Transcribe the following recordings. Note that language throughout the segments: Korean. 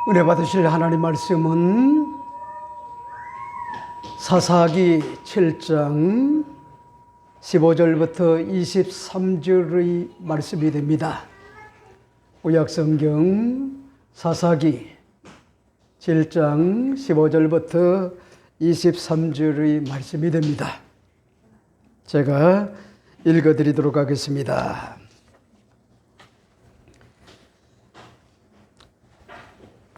은혜 받으실 하나님 말씀은 사사기 7장 15절부터 23절의 말씀이 됩니다. 구약성경 사사기 7장 15절부터 23절의 말씀이 됩니다. 제가 읽어드리도록 하겠습니다.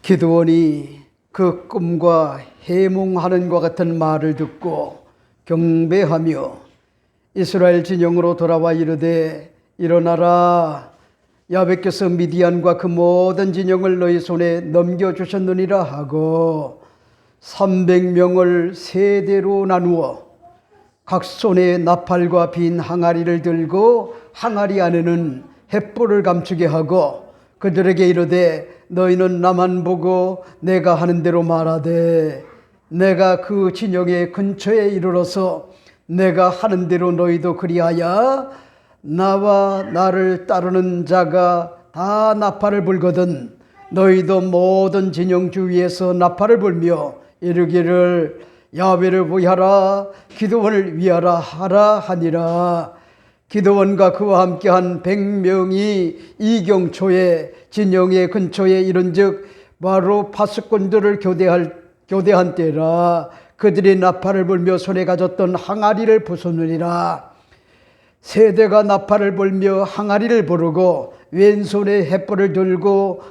기드온이 그 꿈과 해몽하는 것 같은 말을 듣고 경배하며 이스라엘 진영으로 돌아와 이르되 일어나라, 야훼께서 미디안과 그 모든 진영을 너희 손에 넘겨주셨느니라 하고 300명을 세 대로 나누어 각 손에 나팔과 빈 항아리를 들고 항아리 안에는 횃불을 감추게 하고 그들에게 이르되 너희는 나만 보고 내가 하는 대로 말하되 내가 그 진영의 근처에 이르러서 내가 하는 대로 너희도 그리하여 나와 나를 따르는 자가 다 나팔을 불거든 너희도 모든 진영 주위에서 나팔을 불며 이르기를 야훼를 위하라 기드온을 위하라 하라 하니라. 기드온과 그와 함께한 100명이 이경초에 진영의 근처에 이른즉 바로 파수꾼들을 교대한 때라. 그들이 나팔을 불며 손에 가졌던 항아리를 부수느니라. 세대가 나팔을 불며 항아리를 부르고 왼손에 횃불을 들고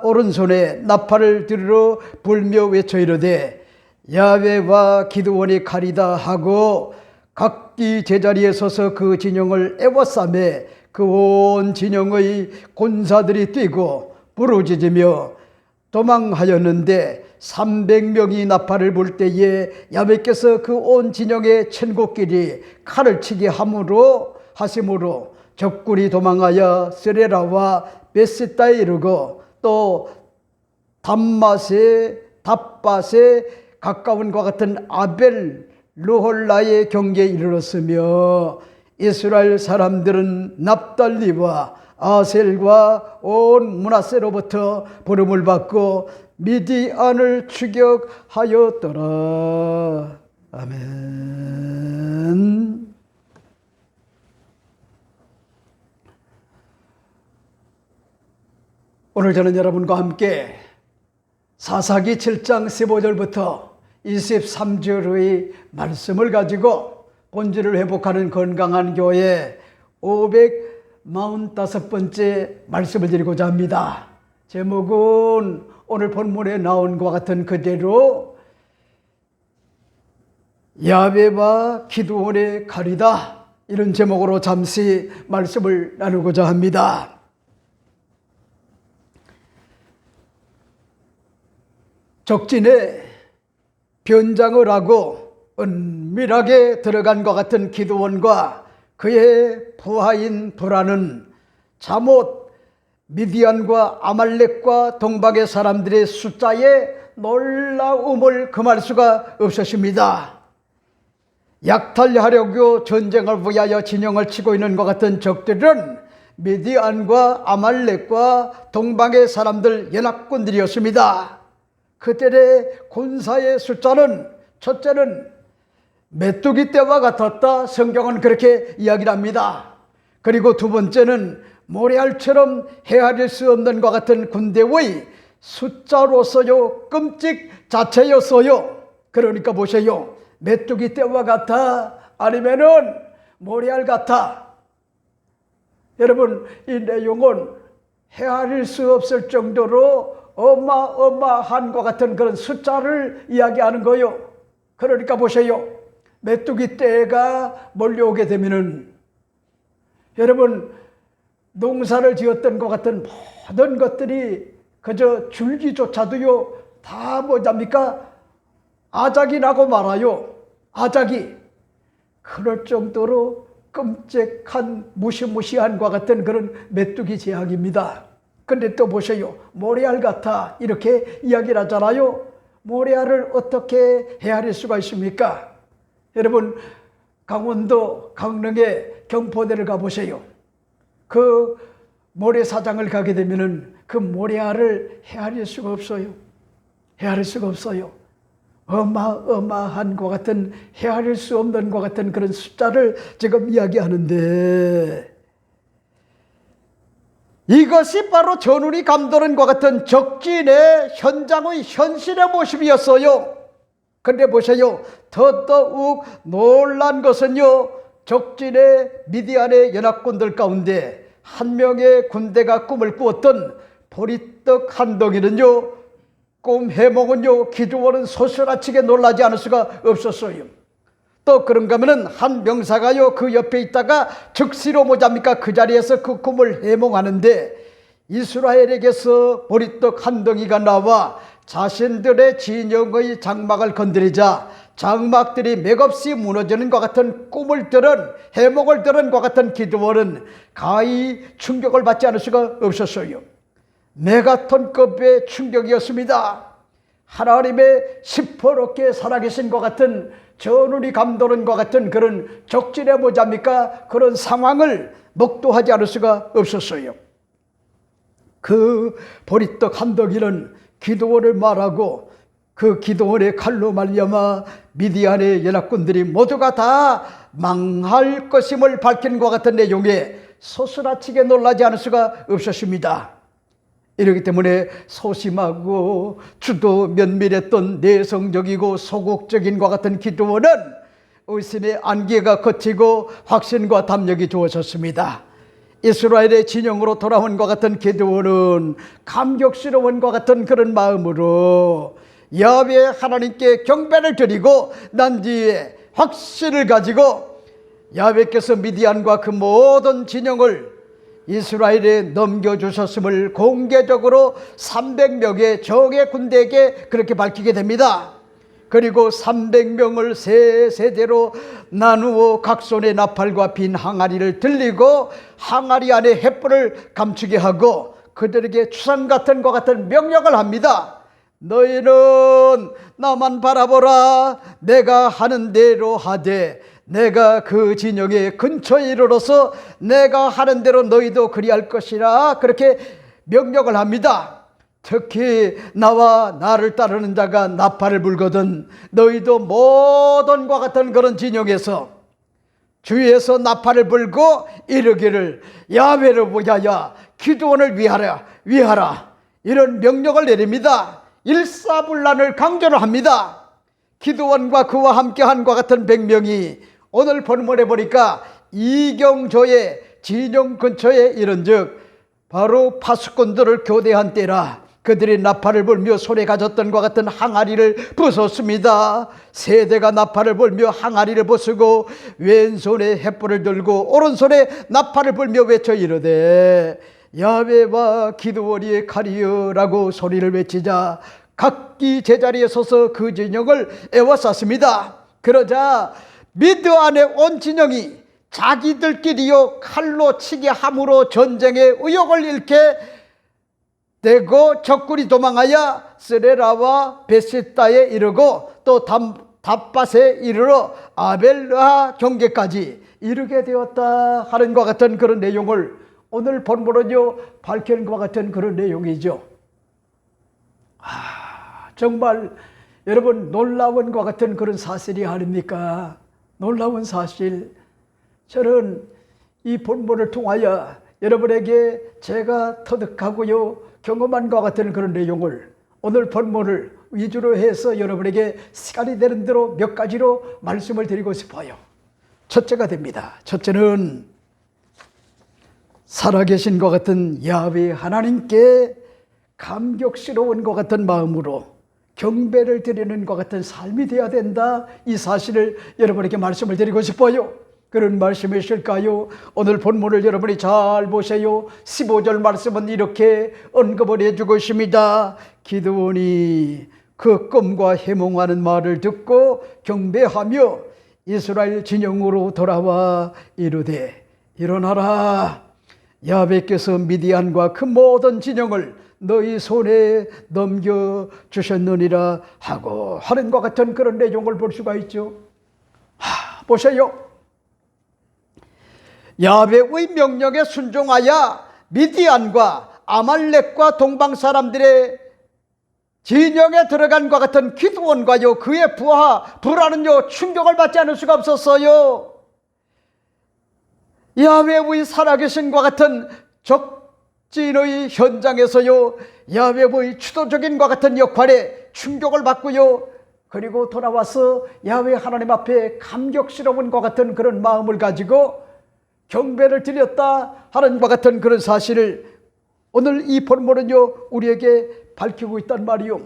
오른손에 나팔을 들어 불며 외쳐 이르되 야훼와 기드온이 칼이다 하고 각기 제자리에 서서 그 진영을 에워싸매 그 온 진영의 군사들이 뛰고 부르짖으며 도망하였는데 300명이 나팔을 불 때에 야훼께서 그 온 진영의 천국끼리 칼을 치게 하심으로 적군이 도망하여 스레라와 베시다에 이르고 또 답밭에 가까운 것 같은 아벨 르홀라의 경계에 이르렀으며 이스라엘 사람들은 납달리와 아셀과 온 므낫세로부터 부름을 받고 미디안을 추격하였더라. 아멘. 오늘 저는 여러분과 함께 사사기 7장 15절부터 23절의 말씀을 가지고 본질을 회복하는 건강한 교회 545번째 말씀을 드리고자 합니다. 제목은 오늘 본문에 나온 것과 같은 그대로 야훼와 기드온의 칼이다, 이런 제목으로 잠시 말씀을 나누고자 합니다. 적진에 변장을 하고 은밀하게 들어간 것 같은 기드온과 그의 부하인 브라는 잠옷 미디안과 아말렉과 동방의 사람들의 숫자에 놀라움을 금할 수가 없었습니다. 약탈하려고 전쟁을 위하여 진영을 치고 있는 것 같은 적들은 미디안과 아말렉과 동방의 사람들 연합군들이었습니다. 그들의 군사의 숫자는 첫째는 메뚜기 떼와 같았다, 성경은 그렇게 이야기를 합니다. 그리고 두 번째는 모래알처럼 헤아릴 수 없는 것 같은 군대의 숫자로서요 끔찍 자체였어요. 그러니까 보세요, 메뚜기 떼와 같아 아니면은 모래알 같아. 여러분, 이 내용은 헤아릴 수 없을 정도로 어마어마한 것 같은 그런 숫자를 이야기하는 거예요. 그러니까 보세요, 메뚜기 떼가 몰려오게 되면은 여러분, 농사를 지었던 것 같은 모든 것들이 그저 줄기조차도요 다 뭐랍니까? 아작이 나고 말아요. 아작이. 그럴 정도로 끔찍한 무시무시한 것 같은 그런 메뚜기 제약입니다. 근데 또 보세요, 모래알 같아 이렇게 이야기를 하잖아요. 모래알을 어떻게 헤아릴 수가 있습니까? 여러분, 강원도 강릉의 경포대를 가보세요. 그 모래사장을 가게 되면은 그 모래알을 헤아릴 수가 없어요. 헤아릴 수가 없어요. 어마어마한 것 같은, 헤아릴 수 없는 것 같은 그런 숫자를 지금 이야기하는데, 이것이 바로 전운이 감도는 것 같은 적진의 현장의 현실의 모습이었어요. 그런데 보세요. 더더욱 놀란 것은요, 적진의 미디안의 연합군들 가운데 한 명의 군대가 꿈을 꾸었던 보리떡 한 덩이는요, 꿈 해몽은요, 기드온은 소스라치게 놀라지 않을 수가 없었어요. 또 그런가 하면은 한 명사가요, 그 옆에 있다가 즉시로 뭐잡니까? 그 자리에서 그 꿈을 해몽하는데, 이스라엘에게서 보리떡 한 덩이가 나와 자신들의 진영의 장막을 건드리자 장막들이 맥없이 무너지는 것 같은 꿈을 들은, 해몽을 들은 것 같은 기드온은 가히 충격을 받지 않을 수가 없었어요. 메가톤급의 충격이었습니다. 하나님의 시퍼렇게 살아계신 것 같은, 전운이 감도는 것 같은 그런 적진의 뭐잡니까? 그런 상황을 목도하지 않을 수가 없었어요. 그 보리떡 한 덩이는 기드온을 말하고, 그 기드온의 칼로 말미암아 미디안의 연합군들이 모두가 다 망할 것임을 밝힌 것 같은 내용에 소스라치게 놀라지 않을 수가 없었습니다. 이렇기 때문에 소심하고 주도 면밀했던 내성적이고 소극적인 것 같은 기드온은 의심의 안개가 걷히고 확신과 담력이 주어졌습니다. 이스라엘의 진영으로 돌아온 것 같은 기드온은 감격스러운 것 같은 그런 마음으로 야훼 하나님께 경배를 드리고 난 뒤에 확신을 가지고 야훼께서 미디안과 그 모든 진영을 이스라엘에 넘겨주셨음을 공개적으로 300명의 적의 군대에게 그렇게 밝히게 됩니다. 그리고 300명을 세 세대로 나누어 각 손에 나팔과 빈 항아리를 들리고 항아리 안에 횃불을 감추게 하고 그들에게 추상 같은 것 같은 명령을 합니다. 너희는 나만 바라보라. 내가 하는 대로 하되 내가 그 진영의 근처에 이르러서 내가 하는 대로 너희도 그리할 것이라, 그렇게 명령을 합니다. 특히 나와 나를 따르는 자가 나팔을 불거든 너희도 모든 과 같은 그런 진영에서 주위에서 나팔을 불고 이르기를 야훼를 위하여 기드온을 위하라 이런 명령을 내립니다. 일사불란을 강조를 합니다. 기드온과 그와 함께한 것 같은 100명이 오늘 본문에 보니까 이경조의 진영 근처에 이른즉 바로 파수꾼들을 교대한 때라. 그들이 나팔을 불며 손에 가졌던 것 같은 항아리를 부쉈습니다. 세대가 나팔을 불며 항아리를 부수고 왼손에 횃불을 들고 오른손에 나팔을 불며 외쳐 이르되 야훼와 기드온이 칼이여라고 소리를 외치자 각기 제자리에 서서 그 진영을 에워쌌습니다. 그러자 미드안의 온 진영이 자기들끼리요 칼로 치게 함으로 전쟁의 의욕을 잃게 되고 적군이 도망하여 스레라와 베시다에 이르고 또 답밭에 이르러 아벨르하 경계까지 이르게 되었다 하는 것 같은 그런 내용을 오늘 본문은요 밝히는 것 같은 그런 내용이죠. 정말 여러분 놀라운 것 같은 그런 사실이 아닙니까? 놀라운 사실. 저는 이 본문을 통하여 여러분에게 제가 터득하고요 경험한 것 같은 그런 내용을 오늘 본문을 위주로 해서 여러분에게 시간이 되는 대로 몇 가지로 말씀을 드리고 싶어요. 첫째가 됩니다. 첫째는 살아계신 것 같은 야훼 하나님께 감격스러운 것 같은 마음으로 경배를 드리는 것 같은 삶이 되어야 된다. 이 사실을 여러분에게 말씀을 드리고 싶어요. 그런 말씀이실까요? 오늘 본문을 여러분이 잘 보세요. 15절 말씀은 이렇게 언급을 해주고 있습니다. 기드온이 그 꿈과 해몽하는 말을 듣고 경배하며 이스라엘 진영으로 돌아와 이르되 일어나라. 야훼께서 미디안과 그 모든 진영을 너희 손에 넘겨주셨느니라 하고 하는 것 같은 그런 내용을 볼 수가 있죠. 보세요. 야훼의 명령에 순종하여 미디안과 아말렉과 동방 사람들의 진영에 들어간 것 같은 기드온과요 그의 부하는요 충격을 받지 않을 수가 없었어요. 야훼의 살아계신 것 같은 적진의 현장에서요 야훼의 주도적인 것 같은 역할에 충격을 받고요, 그리고 돌아와서 야훼 하나님 앞에 감격스러운 것 같은 그런 마음을 가지고 경배를 드렸다 하는 것 같은 그런 사실을 오늘 이 본문은요 우리에게 밝히고 있단 말이요.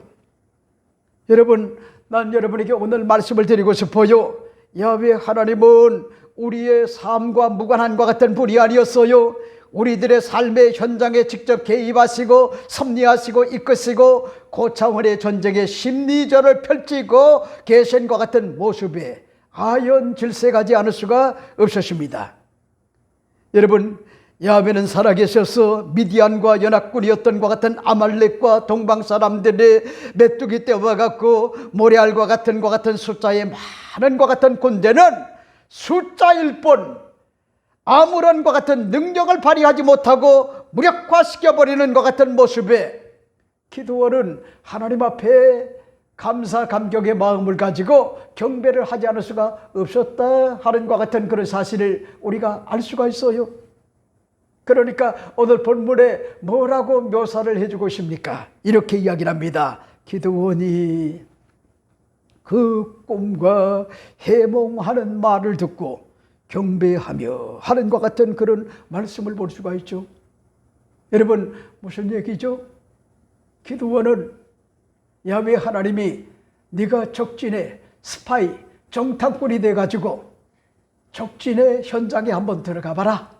여러분, 난 여러분에게 오늘 말씀을 드리고 싶어요. 야훼 하나님은 우리의 삶과 무관한 것 같은 분이 아니었어요. 우리들의 삶의 현장에 직접 개입하시고 섭리하시고 이끄시고 고차원의 전쟁의 심리전을 펼치고 계신 것 같은 모습에 아연 질색하지 않을 수가 없으십니다. 여러분, 야훼는 살아계셔서 미디안과 연합군이었던 것 같은 아말렉과 동방 사람들의 메뚜기 떼와 같고 모래알과 같은 것 같은 숫자의 많은 것 같은 군대는 숫자일 뿐 아무런 것 같은 능력을 발휘하지 못하고 무력화시켜버리는 것 같은 모습에 기드온은 하나님 앞에 감사 감격의 마음을 가지고 경배를 하지 않을 수가 없었다 하는 것 같은 그런 사실을 우리가 알 수가 있어요. 그러니까 오늘 본문에 뭐라고 묘사를 해주고 있습니까? 이렇게 이야기를 합니다. 기드온이 그 꿈과 해몽하는 말을 듣고 경배하며 하는 것 같은 그런 말씀을 볼 수가 있죠. 여러분, 무슨 얘기죠? 기드온은 야훼 하나님이 네가 적진의 스파이, 정탐꾼이 돼가지고 적진의 현장에 한번 들어가 봐라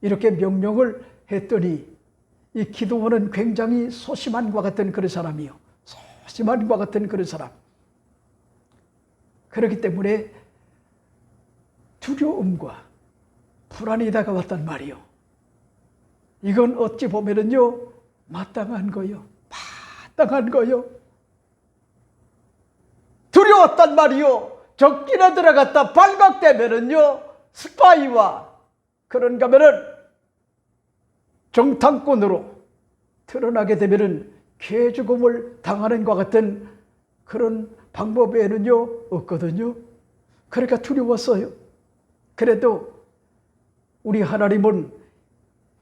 이렇게 명령을 했더니 이 기드온은 굉장히 소심한 것 같은 그런 사람이요. 소심한 것 같은 그런 사람. 그렇기 때문에 두려움과 불안이 다가왔단 말이요. 이건 어찌 보면은요 마땅한 거요. 마땅한 거요. 두려웠단 말이요. 적진에 들어갔다 발각되면은요 스파이와 그런가 하면은 정탐꾼으로 드러나게 되면은 개죽음을 당하는 것 같은 그런 방법 외에는요 없거든요. 그러니까 두려웠어요. 그래도 우리 하나님은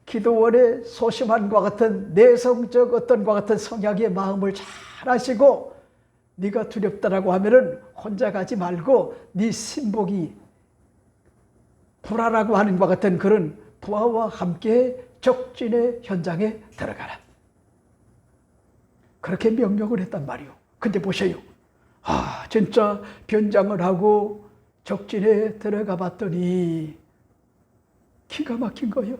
기드온의 소심함과 같은 내성적 어떤 것 같은 성향의 마음을 잘 아시고 네가 두렵다라고 하면은 혼자 가지 말고 네 신복이 불하라고 하는 것 같은 그런 부하와 함께 적진의 현장에 들어가라. 그렇게 명령을 했단 말이요. 근데 보세요. 진짜 변장을 하고 적진에 들어가 봤더니 기가 막힌 거예요.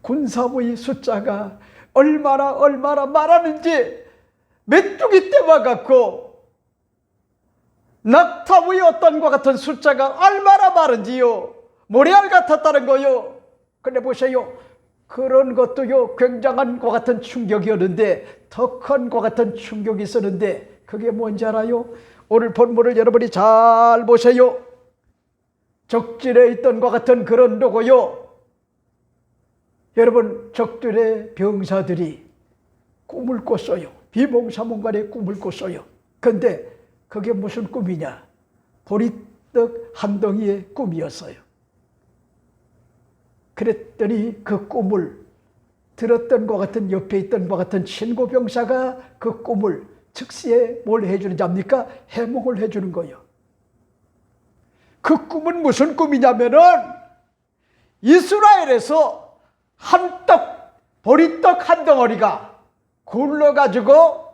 군사부의 숫자가 얼마나 말하는지 메뚜기 떼와 같고 낙타부의 어떤 것 같은 숫자가 얼마나 많은지요. 모래알 같았다는 거요. 근데 보세요. 그런 것도요 굉장한 것 같은 충격이었는데 더 큰 것 같은 충격이 있었는데 그게 뭔지 알아요? 오늘 본문을 여러분이 잘 보세요. 적진에 있던 것 같은 그런 로고요. 여러분, 적들의 병사들이 꿈을 꿨어요. 비몽사몽간에 꿈을 꿨어요. 근데 그게 무슨 꿈이냐? 보리떡 한 덩이의 꿈이었어요. 그랬더니 그 꿈을 들었던 것 같은 옆에 있던 것 같은 친구 병사가 그 꿈을 즉시에 뭘 해주는지 압니까? 해몽을 해주는 거예요. 그 꿈은 무슨 꿈이냐면은 이스라엘에서 보리떡 한 덩어리가 굴러가지고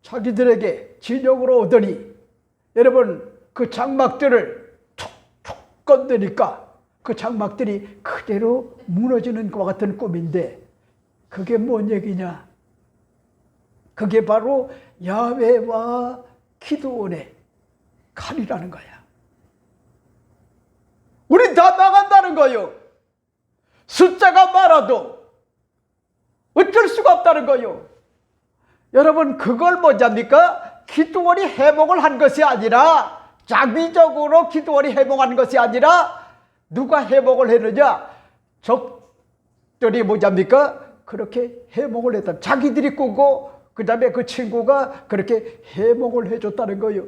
자기들에게 진영으로 오더니 여러분 그 장막들을 툭툭 건드니까 그 장막들이 그대로 무너지는 것 같은 꿈인데 그게 뭔 얘기냐? 그게 바로 야훼와 기드온의 칼이라는 거야. 우리 다 나간다는 거요. 숫자가 많아도 어쩔 수가 없다는 거요. 여러분 그걸 뭐냐입니까? 기드온이 해몽을 한 것이 아니라 자비적으로 기드온이 해몽한 것이 아니라 누가 해몽을 했느냐? 가족들이 뭐잡니까? 그렇게 해몽을 했다. 자기들이 꾸고 그 다음에 그 친구가 그렇게 해몽을 해줬다는 거예요.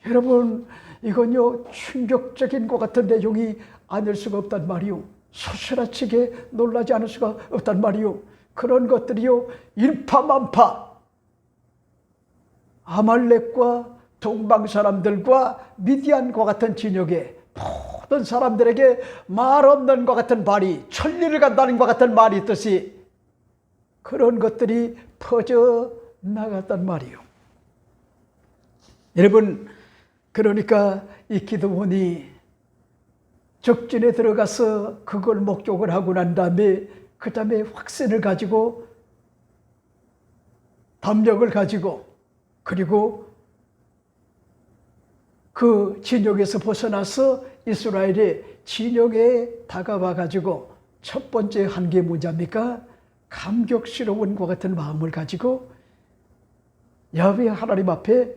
여러분, 이건요 충격적인 것 같은 내용이 아닐 수가 없단 말이요. 소스라치게 놀라지 않을 수가 없단 말이요. 그런 것들이요 일파만파 아말렉과 동방 사람들과 미디안과 같은 진영에 모든 사람들에게 말 없는 것 같은 말이, 천리를 간다는 것 같은 말이 있듯이 그런 것들이 퍼져 나갔단 말이요. 여러분, 그러니까 이 기드온이 적진에 들어가서 그걸 목격을 하고 난 다음에 그 다음에 확신을 가지고 담력을 가지고 그리고 그 진영에서 벗어나서 이스라엘의 진영에 다가와 가지고 첫 번째 한 게 뭐냐입니까? 감격스러운 것 같은 마음을 가지고 야훼 하나님 앞에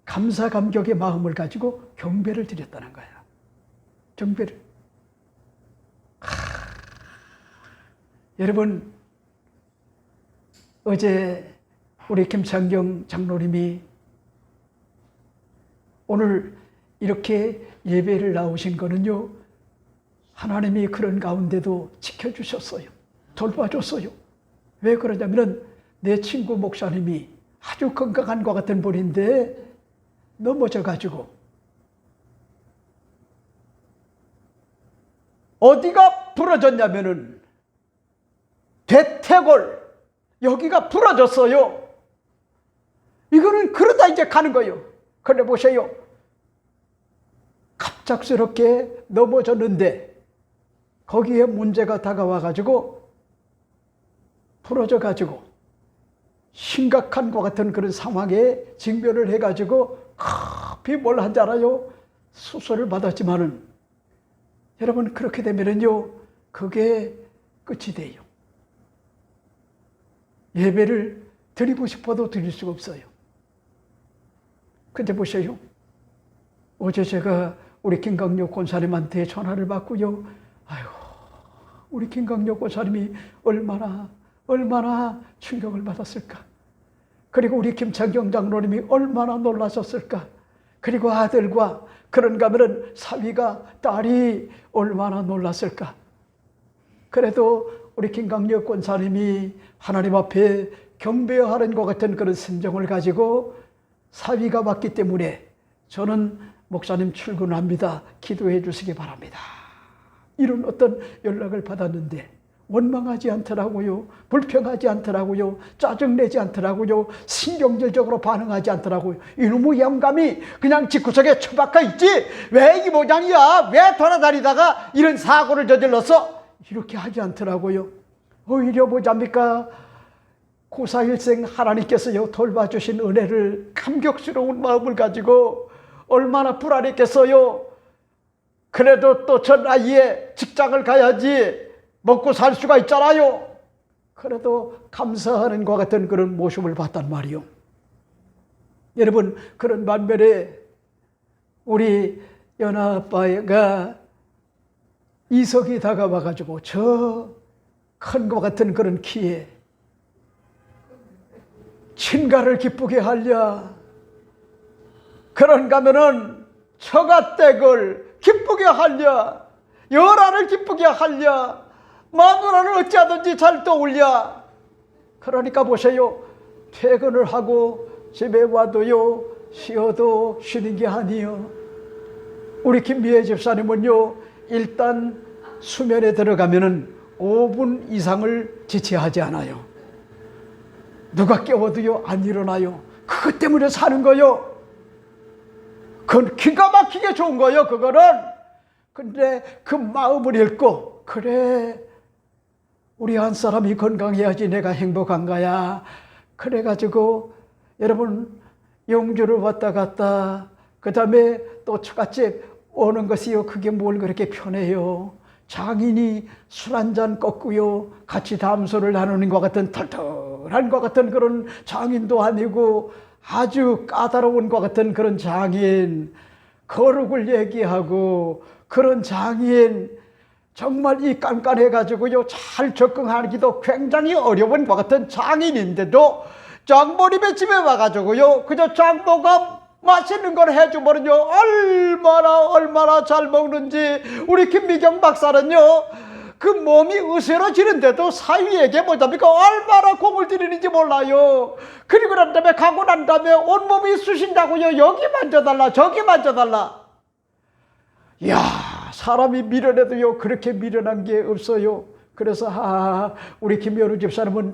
감사 감격의 마음을 가지고 경배를 드렸다는 거야. 경배를. 여러분, 어제 우리 김창경 장로님이 오늘 이렇게 예배를 나오신 거는요, 하나님이 그런 가운데도 지켜주셨어요. 돌봐줬어요. 왜 그러냐면 내 친구 목사님이 아주 건강한 것 같은 분인데 넘어져가지고 어디가 부러졌냐면은 대퇴골 여기가 부러졌어요. 이거는 그러다 이제 가는 거예요. 그런데 보세요. 갑작스럽게 넘어졌는데 거기에 문제가 다가와가지고 부러져가지고 심각한 것 같은 그런 상황에 직면을 해가지고 급히 뭘 한지 알아요? 수술을 받았지만은 여러분 그렇게 되면은요 그게 끝이 돼요. 예배를 드리고 싶어도 드릴 수가 없어요. 근데 보세요. 어제 제가 우리 김강력 권사님한테 전화를 받고요. 아유, 우리 김강력 권사님이 얼마나 충격을 받았을까. 그리고 우리 김창경 장로님이 얼마나 놀라셨을까. 그리고 아들과 그런가 하면 사위가 딸이 얼마나 놀랐을까. 그래도 우리 김강력 권사님이 하나님 앞에 경배하는 것 같은 그런 심정을 가지고 사위가 왔기 때문에 저는 목사님 출근합니다. 기도해 주시기 바랍니다. 이런 어떤 연락을 받았는데 원망하지 않더라고요. 불평하지 않더라고요. 짜증내지 않더라고요. 신경질적으로 반응하지 않더라고요. 이놈의 영감이 그냥 집구석에 처박혀 있지 왜 이 모양이야? 왜 돌아다니다가 이런 사고를 저질렀어? 이렇게 하지 않더라고요. 오히려 뭐잡니까? 고사일생 하나님께서요 돌봐주신 은혜를 감격스러운 마음을 가지고 얼마나 불안했겠어요. 그래도 또 저 나이에 직장을 가야지 먹고 살 수가 있잖아요. 그래도 감사하는 것 같은 그런 모습을 봤단 말이요. 여러분 그런 반면에 우리 연아 아빠가 이석이 다가와가지고 저 큰 것 같은 그런 키에 친가를 기쁘게 하랴. 그런가 하면은 처가댁을 기쁘게 하랴. 열아를 기쁘게 하랴. 마누라를 어찌하든지 잘 떠올랴. 그러니까 보세요. 퇴근을 하고 집에 와도요 쉬어도 쉬는 게 아니요. 우리 김미애 집사님은요 일단 수면에 들어가면은 5분 이상을 지체하지 않아요. 누가 깨워도요 안 일어나요. 그것 때문에 사는 거요. 그건 기가 막히게 좋은 거요 그거는. 근데 그 마음을 읽고 그래 우리 한 사람이 건강해야지 내가 행복한 거야. 그래가지고 여러분 영주를 왔다 갔다 그 다음에 또 처갓집 오는 것이요 그게 뭘 그렇게 편해요. 장인이 술 한잔 꺾고요 같이 담소를 나누는 것 같은 털털한 것 같은 그런 장인도 아니고 아주 까다로운 것 같은 그런 장인, 거룩을 얘기하고 그런 장인 정말 이 깐깐해가지고요 잘 적응하기도 굉장히 어려운 것 같은 장인인데도 장모님의 집에 와가지고요 그저 장모가 맛있는 걸 해주면요 얼마나 잘 먹는지 우리 김미경 박사는요 그 몸이 으스러지는데도 사위에게 뭐답니까 얼마나 공을 들이는지 몰라요. 그리고 난 다음에 가고 난 다음에 온몸이 쑤신다고요. 여기 만져달라 저기 만져달라. 이야 사람이 미련해도요 그렇게 미련한 게 없어요. 그래서 우리 김여루 집사님은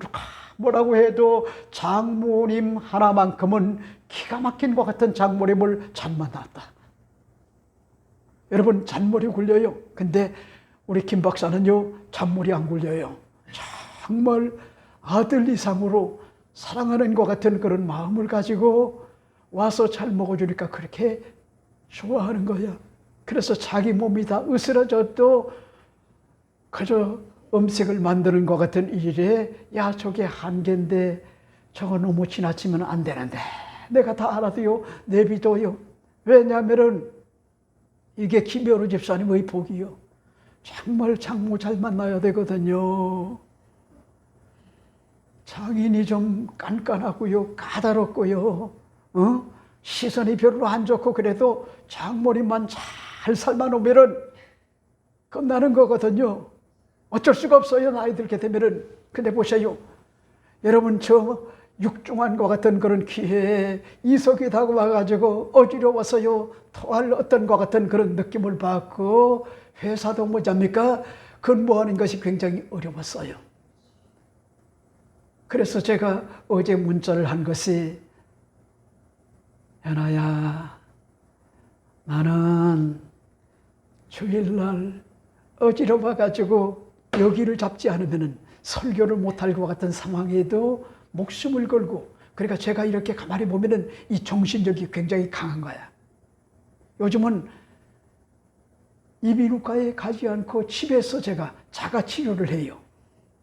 뭐라고 해도 장모님 하나만큼은 기가 막힌 것 같은 장모님을 잘 만났다. 여러분 잔머리 굴려요. 근데 우리 김 박사는요 잔머리 안 굴려요. 정말 아들 이상으로 사랑하는 것 같은 그런 마음을 가지고 와서 잘 먹어주니까 그렇게 좋아하는 거야. 그래서 자기 몸이 다 으스러져도 그저 음식을 만드는 것 같은 일에 야 저게 한계인데 저거 너무 지나치면 안 되는데 내가 다 알아도요 내비둬요. 왜냐하면은 이게 김여루 집사님의 복이요. 정말 장모 잘 만나야 되거든요. 장인이 좀 깐깐하고요 까다롭고요 시선이 별로 안 좋고 그래도 장모님만 잘 삶아놓으면은 끝나는 거거든요. 어쩔 수가 없어요 나이 들게 되면은. 근데 보세요 여러분 저 육중한과 같은 그런 기회에 이석이 타고 와가지고 어지러워서요 토할 어떤 것 같은 그런 느낌을 받고 회사도 뭐잡니까 근무하는 것이 굉장히 어려웠어요. 그래서 제가 어제 문자를 한 것이 연아야 나는 주일날 어지러워가지고 여기를 잡지 않으면 설교를 못할 것 같은 상황에도 목숨을 걸고 그러니까 제가 이렇게 가만히 보면은 이 정신력이 굉장히 강한 거야. 요즘은 이비인후과에 가지 않고 집에서 제가 자가 치료를 해요.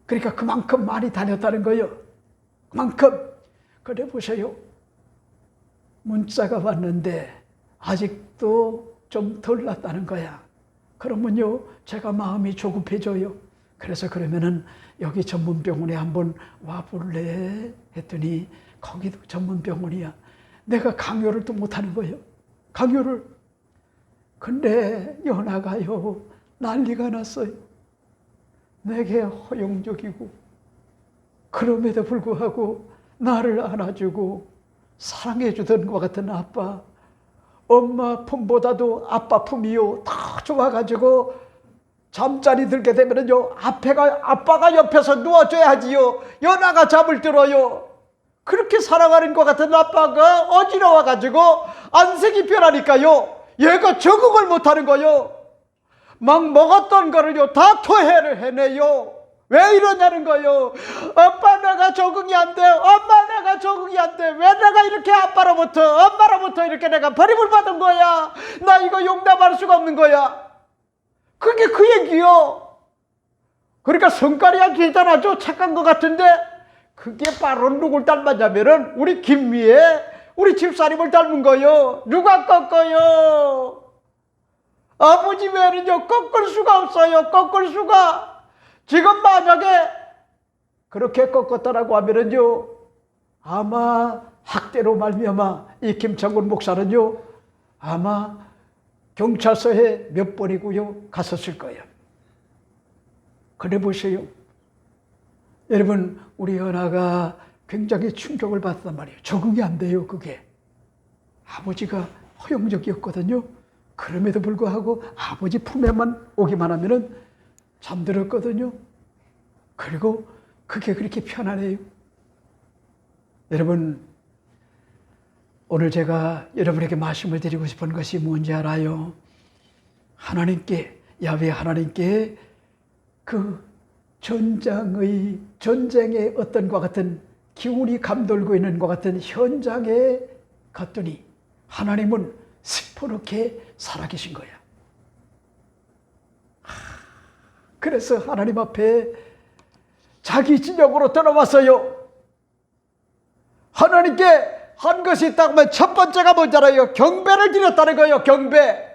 그러니까 그만큼 많이 다녔다는 거예요. 그만큼. 그래 보세요. 문자가 왔는데 아직도 좀 덜 났다는 거야. 그러면요 제가 마음이 조급해져요. 그래서 그러면은 여기 전문병원에 한번 와볼래 했더니 거기도 전문병원이야. 내가 강요를 또 못하는 거예요. 강요를. 근데 연하가요 난리가 났어요. 내게 허용적이고 그럼에도 불구하고 나를 안아주고 사랑해주던 것 같은 아빠, 엄마 품보다도 아빠 품이요 더 좋아가지고 잠자리 들게 되면은요 아빠가 옆에서 누워줘야지요. 연하가 잠을 들어요. 그렇게 사랑하는 것 같은 아빠가 어지러워가지고 안색이 변하니까요 얘가 적응을 못하는 거요. 막 먹었던 거를요 다 토해를 해내요. 왜 이러냐는 거요. 아빠 내가 적응이 안 돼. 엄마 내가 적응이 안 돼. 왜 내가 이렇게 아빠로부터 엄마로부터 이렇게 내가 버림을 받은 거야. 나 이거 용납할 수가 없는 거야. 그게 그 얘기요. 그러니까 성깔이야 대단하죠. 착한 것 같은데 그게 바로 누굴 닮았냐면은 우리 김미애 우리 집사님을 닮은 거요. 누가 꺾어요. 아버지 외에는요 꺾을 수가 없어요. 꺾을 수가. 지금 만약에 그렇게 꺾었다라고 하면은요 아마 학대로 말미암아 이 김창곤 목사는요 아마 경찰서에 몇 번이고요 갔었을 거예요. 그래 보세요. 여러분 우리 연아가 굉장히 충격을 받았단 말이에요. 적응이 안 돼요. 그게 아버지가 허용적이었거든요. 그럼에도 불구하고 아버지 품에만 오기만 하면은 잠들었거든요. 그리고 그게 그렇게 편안해요. 여러분 오늘 제가 여러분에게 말씀을 드리고 싶은 것이 뭔지 알아요? 하나님께 야훼 하나님께 그 전쟁의 어떤 것 같은 기운이 감돌고 있는 것 같은 현장에 갔더니 하나님은 시퍼렇게 살아계신 거야. 그래서 하나님 앞에 자기 진영으로 떠나왔어요. 하나님께 한 것이 있다고 하면 첫 번째가 뭔지 알아요? 경배를 드렸다는 거예요. 경배.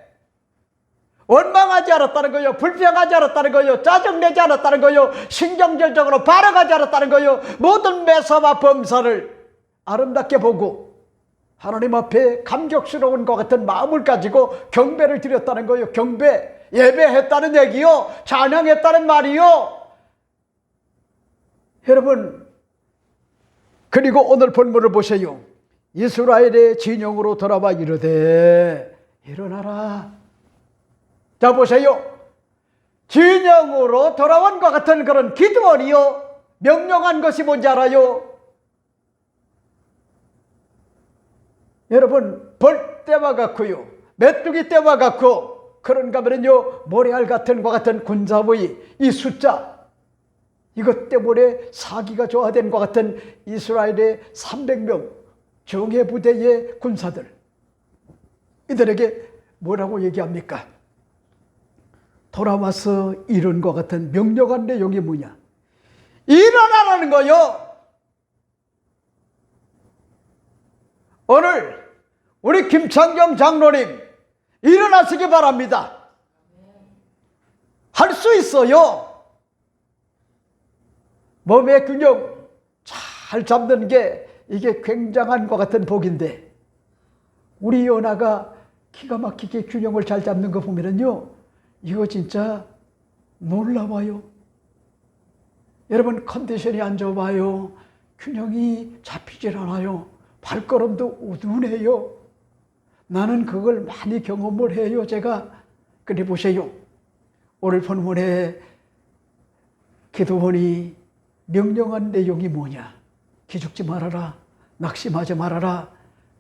원망하지 않았다는 거요. 불평하지 않았다는 거요. 짜증내지 않았다는 거요. 신경질적으로 발언하지 않았다는 거요. 모든 매사와 범사를 아름답게 보고 하나님 앞에 감격스러운 것 같은 마음을 가지고 경배를 드렸다는 거요. 경배, 예배했다는 얘기요. 찬양했다는 말이요. 여러분, 그리고 오늘 본문을 보세요. 이스라엘의 진영으로 돌아와 이르되 일어나라. 자 보세요. 진영으로 돌아온 것 같은 그런 기드온이요. 명령한 것이 뭔지 알아요? 여러분, 벌 때와 같고요. 메뚜기 때와 같고, 그런가 하면요, 모래알 같은 것 같은 군사의 이 숫자, 이것 때문에 사기가 조화된 것 같은 이스라엘의 300명 정예 부대의 군사들, 이들에게 뭐라고 얘기합니까? 돌아와서 이런 것 같은 명령한 내용이 뭐냐? 일어나라는 거요. 오늘 우리 김창경 장로님 일어나시기 바랍니다. 할 수 있어요. 몸의 균형 잘 잡는 게 이게 굉장한 것 같은 복인데, 우리 연아가 기가 막히게 균형을 잘 잡는 거 보면은요, 이거 진짜 놀라워요. 여러분, 컨디션이 안 좋아요. 균형이 잡히질 않아요. 발걸음도 우둔해요. 나는 그걸 많이 경험을 해요, 제가. 근데 보세요. 오늘 본문에 기드온이 명령한 내용이 뭐냐? 기죽지 말아라. 낙심하지 말아라.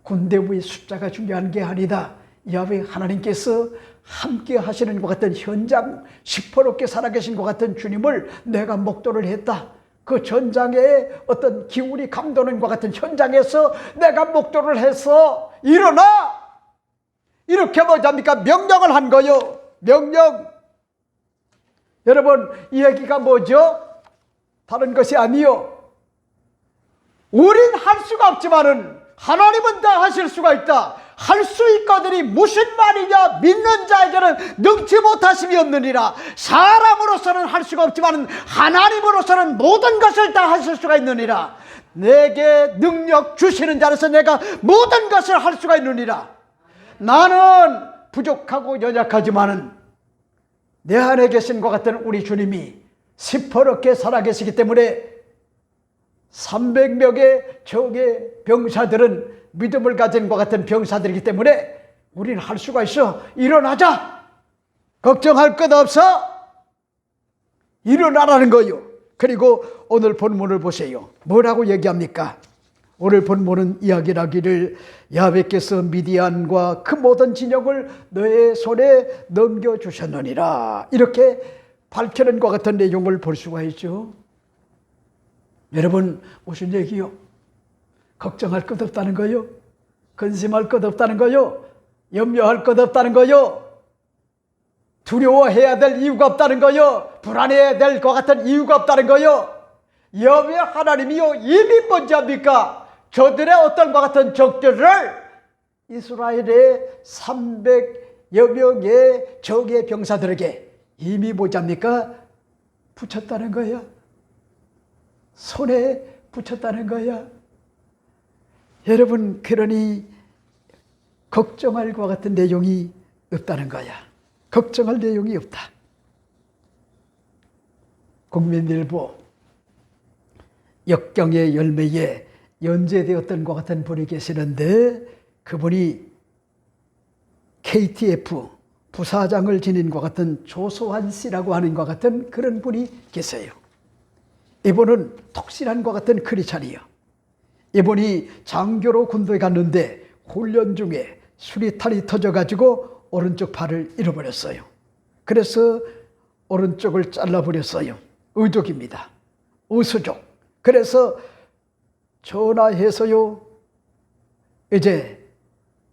군대의 숫자가 중요한 게 아니다. 야훼 하나님께서 함께 하시는 것 같은 현장, 시퍼렇게 살아계신 것 같은 주님을 내가 목도를 했다. 그 전장에 어떤 기운이 감도는 것 같은 현장에서 내가 목도를 해서 일어나! 이렇게 뭐합니까? 명령을 한 거요. 명령. 여러분, 이 얘기가 뭐죠? 다른 것이 아니요. 우린 할 수가 없지만은 하나님은 다 하실 수가 있다. 할 수 있거든이 무슨 말이냐? 믿는 자에게는 능치 못하심이 없느니라. 사람으로서는 할 수가 없지만 하나님으로서는 모든 것을 다 하실 수가 있느니라. 내게 능력 주시는 자로서 내가 모든 것을 할 수가 있느니라. 나는 부족하고 연약하지만은 내 안에 계신 것 같은 우리 주님이 시퍼렇게 살아계시기 때문에 300명의 적의 병사들은 믿음을 가진 것 같은 병사들이기 때문에 우리는 할 수가 있어. 일어나자. 걱정할 것 없어. 일어나라는 거요. 그리고 오늘 본문을 보세요. 뭐라고 얘기합니까? 오늘 본문은 이야기를 하기를 야훼께서 미디안과 그 모든 진영을 너의 손에 넘겨주셨느니라. 이렇게 밝히는 것 같은 내용을 볼 수가 있죠. 여러분, 무슨 얘기요? 걱정할 것 없다는 거요? 근심할 것 없다는 거요? 염려할 것 없다는 거요? 두려워해야 될 이유가 없다는 거요? 불안해야 될 것 같은 이유가 없다는 거요? 야훼 하나님이요, 이미 뭔지 압니까? 저들의 어떤 것 같은 적들을 이스라엘의 300여 명의 적의 병사들에게 이미 뭐지 합니까? 붙였다는 거야. 손에 붙였다는 거야. 여러분, 그러니 걱정할 것 같은 내용이 없다는 거야. 걱정할 내용이 없다. 국민일보 역경의 열매에 연재되었던 것 같은 분이 계시는데, 그분이 KTF 부사장을 지닌 것 같은 조소환 씨라고 하는 것 같은 그런 분이 계세요. 이분은 독실한 것 같은 크리스찬이요. 이분이 장교로 군대에 갔는데 훈련 중에 수리탄이 터져가지고 오른쪽 팔을 잃어버렸어요. 그래서 오른쪽을 잘라버렸어요. 의독입니다. 의수족. 그래서 전화해서요, 이제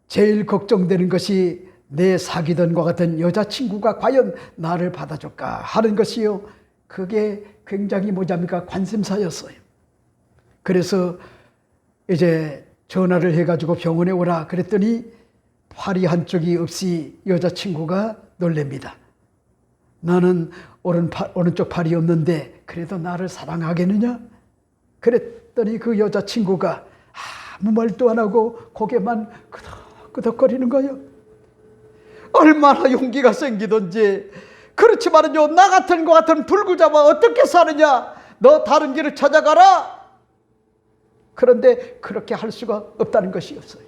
제일 걱정되는 것이 내 사귀던 것 같은 여자친구가 과연 나를 받아줄까 하는 것이요. 그게 굉장히 뭐냐니까 관심사였어요. 그래서 이제 전화를 해가지고 병원에 오라 그랬더니 팔이 한쪽이 없이 여자친구가 놀랍니다. 나는 오른쪽 팔이 없는데 그래도 나를 사랑하겠느냐? 그랬더니 그 여자친구가 아무 말도 안 하고 고개만 끄덕끄덕거리는 거예요. 얼마나 용기가 생기던지. 그렇지만은요, 나 같은 거 같은 불구자와 어떻게 사느냐? 너 다른 길을 찾아가라. 그런데 그렇게 할 수가 없다는 것이었어요.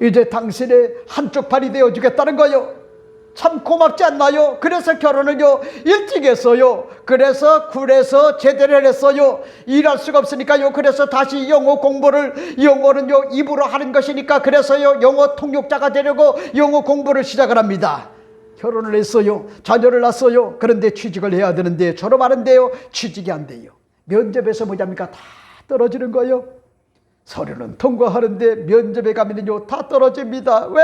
이제 당신의 한쪽 팔이 되어주겠다는 거요. 참 고맙지 않나요? 그래서 결혼을요 일찍 했어요. 그래서 굴에서 제대를 했어요. 일할 수가 없으니까요. 그래서 다시 영어는요 입으로 하는 것이니까 그래서요 영어 통역자가 되려고 영어 공부를 시작을 합니다. 결혼을 했어요. 자녀를 낳았어요. 그런데 취직을 해야 되는데 졸업하는데요 취직이 안 돼요. 면접에서 뭐냐니까 다 떨어지는 거예요. 서류는 통과하는데 면접에 가면요 다 떨어집니다. 왜?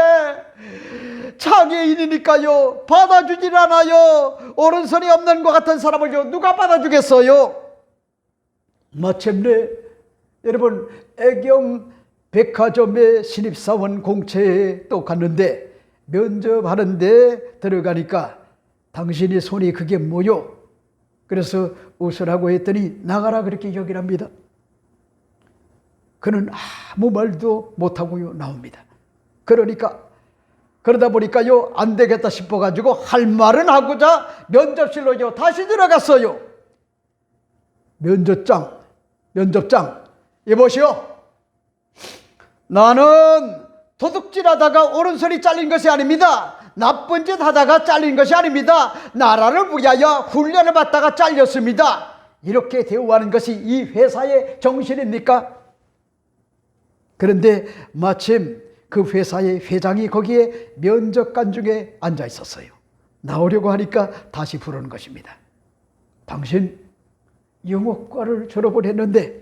장애인이니까요. 받아주질 않아요. 오른손이 없는 것 같은 사람을요 누가 받아주겠어요? 마침내 여러분 애경 백화점의 신입사원 공채에 또 갔는데 면접하는데 들어가니까 당신이 손이 그게 뭐요? 그래서 웃으라고 했더니 나가라 그렇게 여기랍니다. 그는 아무 말도 못하고요 나옵니다. 그러다 보니까요 안 되겠다 싶어가지고 할 말은 하고자 면접실로요 다시 들어갔어요. 면접장 여보시오, 나는 도둑질하다가 오른손이 잘린 것이 아닙니다. 나쁜 짓 하다가 잘린 것이 아닙니다. 나라를 위하여 훈련을 받다가 잘렸습니다. 이렇게 대우하는 것이 이 회사의 정신입니까? 그런데 마침 그 회사의 회장이 거기에 면접관 중에 앉아 있었어요. 나오려고 하니까 다시 부르는 것입니다. 당신 영어과를 졸업을 했는데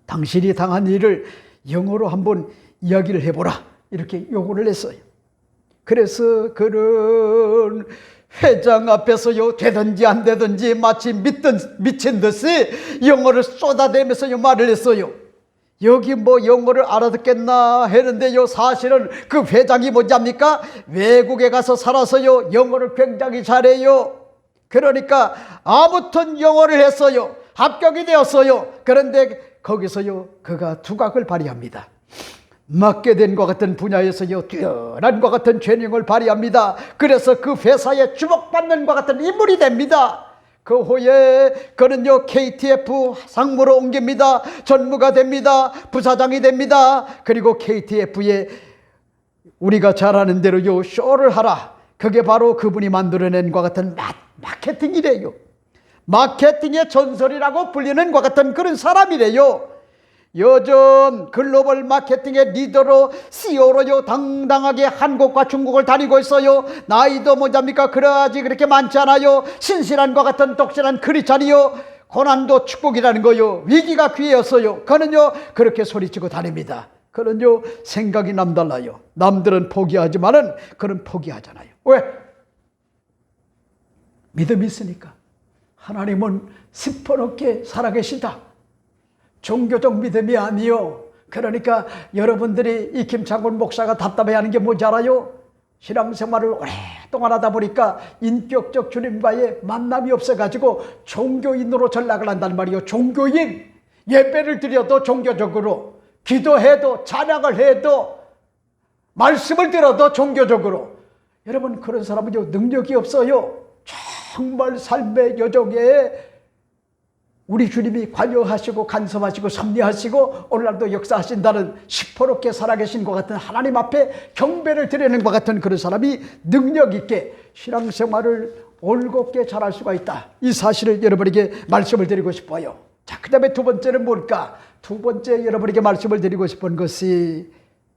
당신이 당한 일을 영어로 한번 이야기를 해보라 이렇게 요구를 했어요. 그래서 그런 회장 앞에서요 되든지 안 되든지 마치 미친 듯이 영어를 쏟아내면서 말을 했어요. 여기 뭐 영어를 알아듣겠나 했는데요 사실은 그 회장이 뭐냐입니까? 외국에 가서 살아서요 영어를 굉장히 잘해요. 그러니까 아무튼 영어를 했어요. 합격이 되었어요. 그런데 거기서요 그가 두각을 발휘합니다. 맡게 된 것 같은 분야에서요 뛰어난 것 같은 재능을 발휘합니다. 그래서 그 회사에 주목받는 것 같은 인물이 됩니다. 그 후에 그는요 KTF 상무로 옮깁니다. 전무가 됩니다. 부사장이 됩니다. 그리고 KTF에 우리가 잘 아는 대로요 쇼를 하라. 그게 바로 그분이 만들어낸 것 같은 마케팅이래요. 마케팅의 전설이라고 불리는 것 같은 그런 사람이래요. 요즘 글로벌 마케팅의 리더로 CEO로요 당당하게 한국과 중국을 다니고 있어요. 나이도 뭐잡니까 그러지 그렇게 많지 않아요. 신실한 것 같은 독실한 크리스찬이요. 고난도 축복이라는 거요. 위기가 귀해였어요. 그는요 그렇게 소리치고 다닙니다. 그는요 생각이 남달라요. 남들은 포기하지만은 그는 포기하잖아요. 왜? 믿음이 있으니까. 하나님은 시퍼렇게 살아계시다. 종교적 믿음이 아니요. 그러니까 여러분들이 이 김창곤 목사가 답답해하는 게 뭔지 알아요? 신앙생활을 오랫동안 하다 보니까 인격적 주님과의 만남이 없어가지고 종교인으로 전락을 한단 말이에요. 종교인. 예배를 드려도 종교적으로, 기도해도, 찬양을 해도, 말씀을 들어도 종교적으로. 여러분 그런 사람은요 능력이 없어요. 정말 삶의 여정에 우리 주님이 관여하시고 간섭하시고 섭리하시고 오늘날도 역사하신다는 시퍼렇게 살아계신 것 같은 하나님 앞에 경배를 드리는 것 같은 그런 사람이 능력 있게 신앙생활을 올곧게 잘할 수가 있다. 이 사실을 여러분에게 말씀을 드리고 싶어요. 자, 그 다음에 두 번째는 뭘까? 두 번째 여러분에게 말씀을 드리고 싶은 것이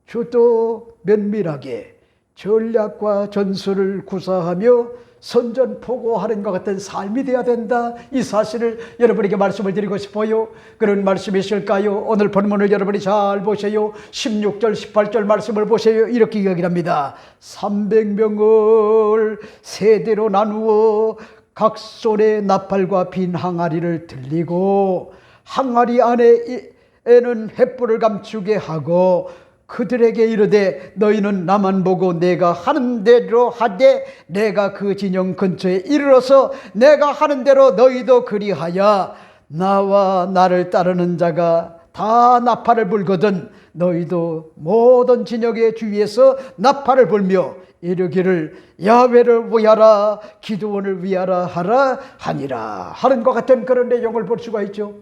주도 면밀하게 전략과 전술을 구사하며 선전포고하는 것 같은 삶이 되어야 된다. 이 사실을 여러분에게 말씀을 드리고 싶어요. 그런 말씀이실까요? 오늘 본문을 여러분이 잘 보세요. 16절 18절 말씀을 보세요. 이렇게 이야기합니다. 300명을 세대로 나누어 각 손에 나팔과 빈 항아리를 들리고 항아리 안에는 횃불을 감추게 하고 그들에게 이르되 너희는 나만 보고 내가 하는 대로 하되 내가 그 진영 근처에 이르러서 내가 하는 대로 너희도 그리하여 나와 나를 따르는 자가 다 나팔을 불거든 너희도 모든 진영의 주위에서 나팔을 불며 이르기를 야훼를 위하라 기드온을 위하라 하라 하니라 하는 것 같은 그런 내용을 볼 수가 있죠.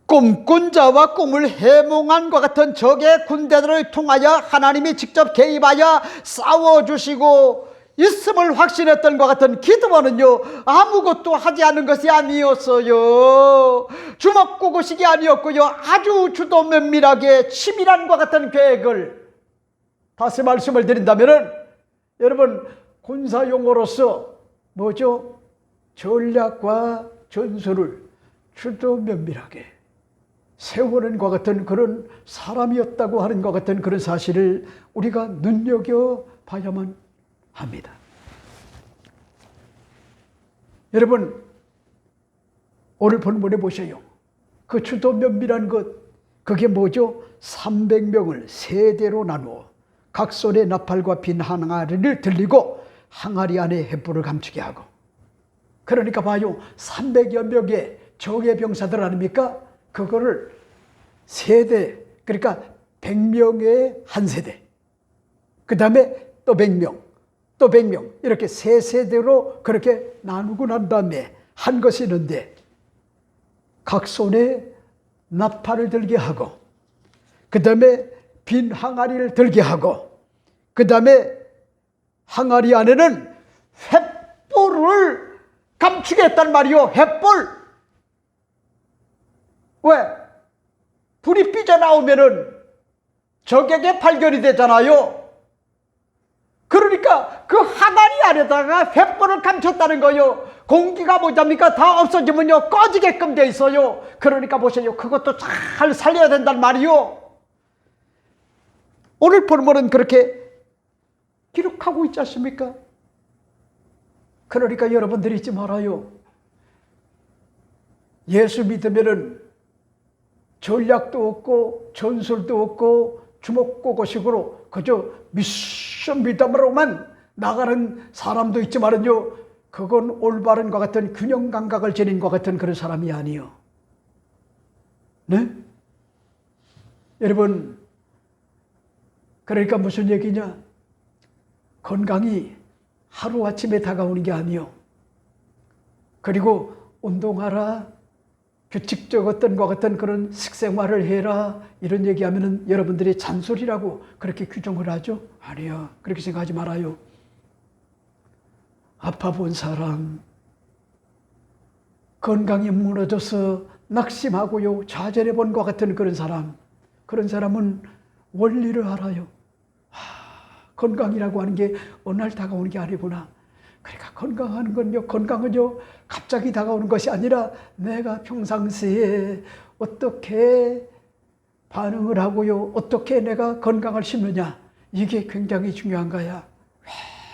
꿈꾼 자와 꿈을 해몽한 것 같은 적의 군대들을 통하여 하나님이 직접 개입하여 싸워주시고 있음을 확신했던 것 같은 기드온은요 아무것도 하지 않은 것이 아니었어요. 주먹구구식이 아니었고요 아주 주도 면밀하게 치밀한 것 같은 계획을 다시 말씀을 드린다면은 여러분 군사용어로서 뭐죠? 전략과 전술을 주도 면밀하게 세우는 것 같은 그런 사람이었다고 하는 것 같은 그런 사실을 우리가 눈여겨봐야만 합니다. 여러분 오늘 본문에 보세요. 그 주도 면밀한 것 그게 뭐죠? 300명을 세대로 나누어 각 손에 나팔과 빈 항아리를 들리고 항아리 안에 횃불을 감추게 하고 그러니까 봐요 300여 명의 적의 병사들 아닙니까? 그거를 세대 그러니까 100명의 한 세대 그 다음에 또 100명 또 100명 이렇게 세 세대로 그렇게 나누고 난 다음에 한 것이 있는데 각 손에 나팔을 들게 하고 그 다음에 빈 항아리를 들게 하고 그 다음에 항아리 안에는 횃불을 감추게 했단 말이요. 횃불 왜? 불이 삐져나오면은 적에게 발견이 되잖아요. 그러니까 그 항아리 안에다가 횃불을 감췄다는 거요. 공기가 뭐잡니까? 다 없어지면요 꺼지게끔 돼 있어요. 그러니까 보세요. 그것도 잘 살려야 된단 말이요. 오늘 본문은 그렇게 기록하고 있지 않습니까? 그러니까 여러분들이 잊지 말아요. 예수 믿으면은 전략도 없고 전술도 없고 주먹구구식으로 그저 믿음으로만 나가는 사람도 있지만은요 그건 올바른 것 같은 균형 감각을 지닌 것 같은 그런 사람이 아니요. 네? 여러분 그러니까 무슨 얘기냐? 건강이 하루아침에 다가오는 게 아니요. 그리고 운동하라, 규칙적 어떤 것 같은 그런 식생활을 해라 이런 얘기하면은 여러분들이 잔소리라고 그렇게 규정을 하죠? 아니요. 그렇게 생각하지 말아요. 아파 본 사람, 건강이 무너져서 낙심하고요 좌절해 본 것 같은 그런 사람은 원리를 알아요. 건강이라고 하는 게 어느 날 다가오는 게 아니구나. 그러니까 건강은요 갑자기 다가오는 것이 아니라 내가 평상시에 어떻게 반응을 하고요 어떻게 내가 건강을 심느냐 이게 굉장히 중요한 거야.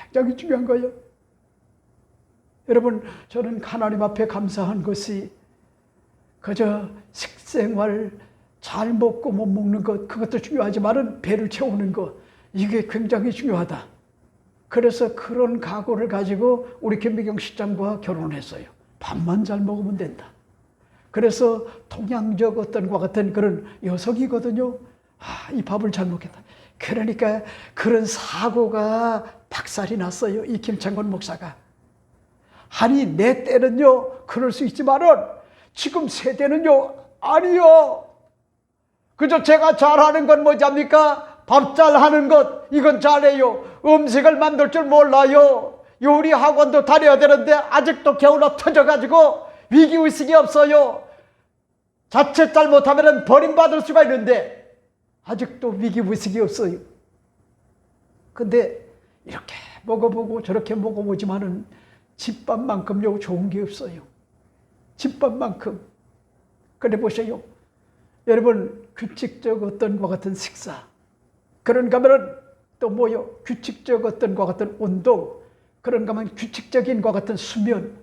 굉장히 중요한 거예요. 여러분 저는 하나님 앞에 감사한 것이 그저 식생활 잘 먹고 못 먹는 것 그것도 중요하지만은 배를 채우는 것 이게 굉장히 중요하다. 그래서 그런 각오를 가지고 우리 김미경 실장과 결혼했어요. 밥만 잘 먹으면 된다. 그래서 동양적 어떤 것 같은 그런 여성이거든요. 이 밥을 잘 먹겠다. 그러니까 그런 사고가 박살이 났어요. 이 김창건 목사가. 아니 내 때는요 그럴 수 있지만은 지금 세대는요 아니요. 그저 제가 잘하는 건 뭐잡니까? 밥 잘하는 것 이건 잘해요. 음식을 만들 줄 몰라요. 요리 학원도 다녀야 되는데 아직도 게을러 터져가지고 위기의식이 없어요. 자칫 잘못하면 버림받을 수가 있는데 아직도 위기의식이 없어요. 근데 이렇게 먹어보고 저렇게 먹어보지만은 집밥만큼요 좋은 게 없어요. 집밥만큼. 근데 보세요. 여러분 규칙적 어떤 것 같은 식사 그런가 하면 또 뭐요? 규칙적 어떤 것 같은 운동 그런가 하면 규칙적인 것 같은 수면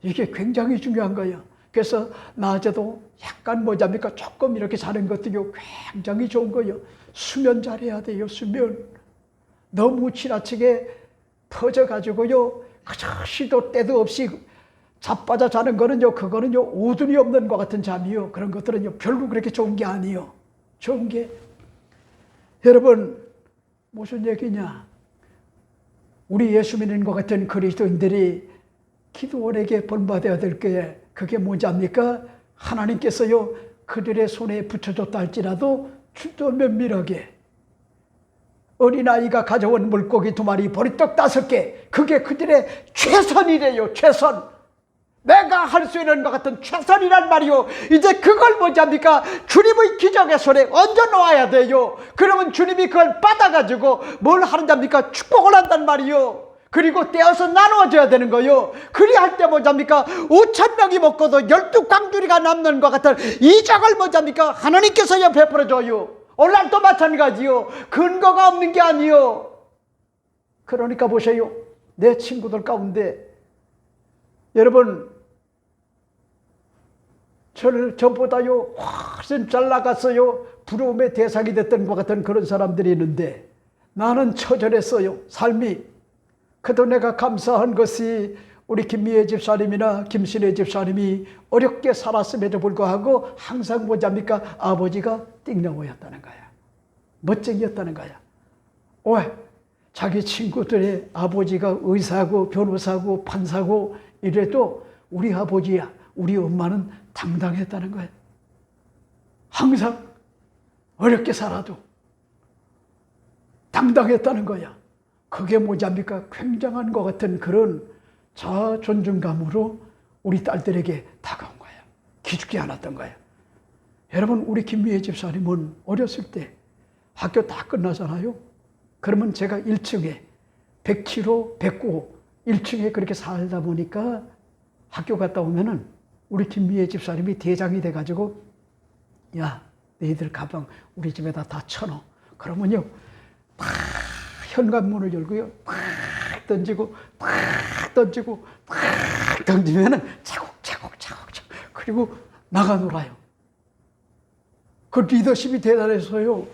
이게 굉장히 중요한 거예요. 그래서 낮에도 약간 뭐잡니까 조금 이렇게 자는 것도 굉장히 좋은 거예요. 수면 잘해야 돼요. 수면. 너무 지나치게 퍼져가지고요 그저 시도 때도 없이 자빠져 자는 거는요 그거는요 오둔이 없는 것 같은 잠이요. 그런 것들은요 별로 그렇게 좋은 게 아니에요. 좋은 게 여러분 무슨 얘기냐? 우리 예수 믿는 것 같은 그리스도인들이 기도원에게 본받아야 될 게 그게 뭔지 압니까? 하나님께서요 그들의 손에 붙여줬다 할지라도 주도 면밀하게 어린아이가 가져온 물고기 2마리 보리떡 5개 그게 그들의 최선이래요. 최선. 내가 할 수 있는 것 같은 최선이란 말이요. 이제 그걸 뭐지 합니까? 주님의 기적의 손에 얹어 놓아야 돼요. 그러면 주님이 그걸 받아가지고 뭘 하는답니까? 축복을 한단 말이요. 그리고 떼어서 나누어줘야 되는 거요. 그리할 때 뭐잡니까? 5,000명이 먹고도 12광주리가 남는 것 같은 이적을 뭐잡니까? 하나님께서 베풀어줘요. 오늘날도 마찬가지요. 근거가 없는 게 아니요. 그러니까 보세요. 내 친구들 가운데 여러분 저보다요 훨씬 잘 나갔어요. 부러움의 대상이 됐던 것 같은 그런 사람들이 있는데 나는 처절했어요. 삶이. 그래도 내가 감사한 것이 우리 김미애 집사님이나 김신혜 집사님이 어렵게 살았음에도 불구하고 항상 뭐잡니까? 아버지가 띵나오였다는 거야. 멋쟁이였다는 거야. 왜? 자기 친구들의 아버지가 의사고 변호사고 판사고 이래도 우리 아버지야 우리 엄마는 당당했다는 거야. 항상 어렵게 살아도 당당했다는 거야. 그게 뭐잡니까? 굉장한 것 같은 그런 자존중감으로 우리 딸들에게 다가온 거야. 기죽지 않았던 거야. 여러분 우리 김미애 집사님은 어렸을 때 학교 다 끝나잖아요. 그러면 제가 1층에 100kg, 109 1층에 그렇게 살다 보니까 학교 갔다 오면은 우리 김미애 집사님이 대장이 돼가지고 야 너희들 가방 우리 집에다 다 쳐넣어. 그러면요 다 현관문을 열고요 탁 던지고 탁 던지고 탁 던지면은 차곡차곡 그리고 나가 놀아요. 그 리더십이 대단해서요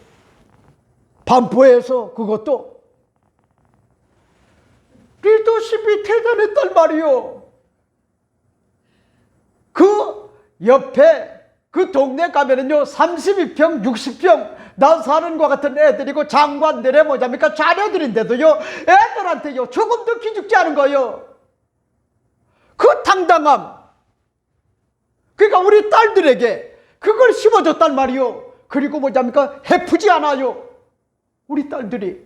반포에서 그것도 리더십이 대단했단 말이요. 그 옆에 그 동네 가면은요 32평 60평 나 사는 것 같은 애들이고 장관들의 뭐잡니까 자녀들인데도요 애들한테요 조금도 기죽지 않은 거예요. 그 당당함. 그러니까 우리 딸들에게 그걸 심어줬단 말이요. 그리고 뭐잡니까 해프지 않아요. 우리 딸들이.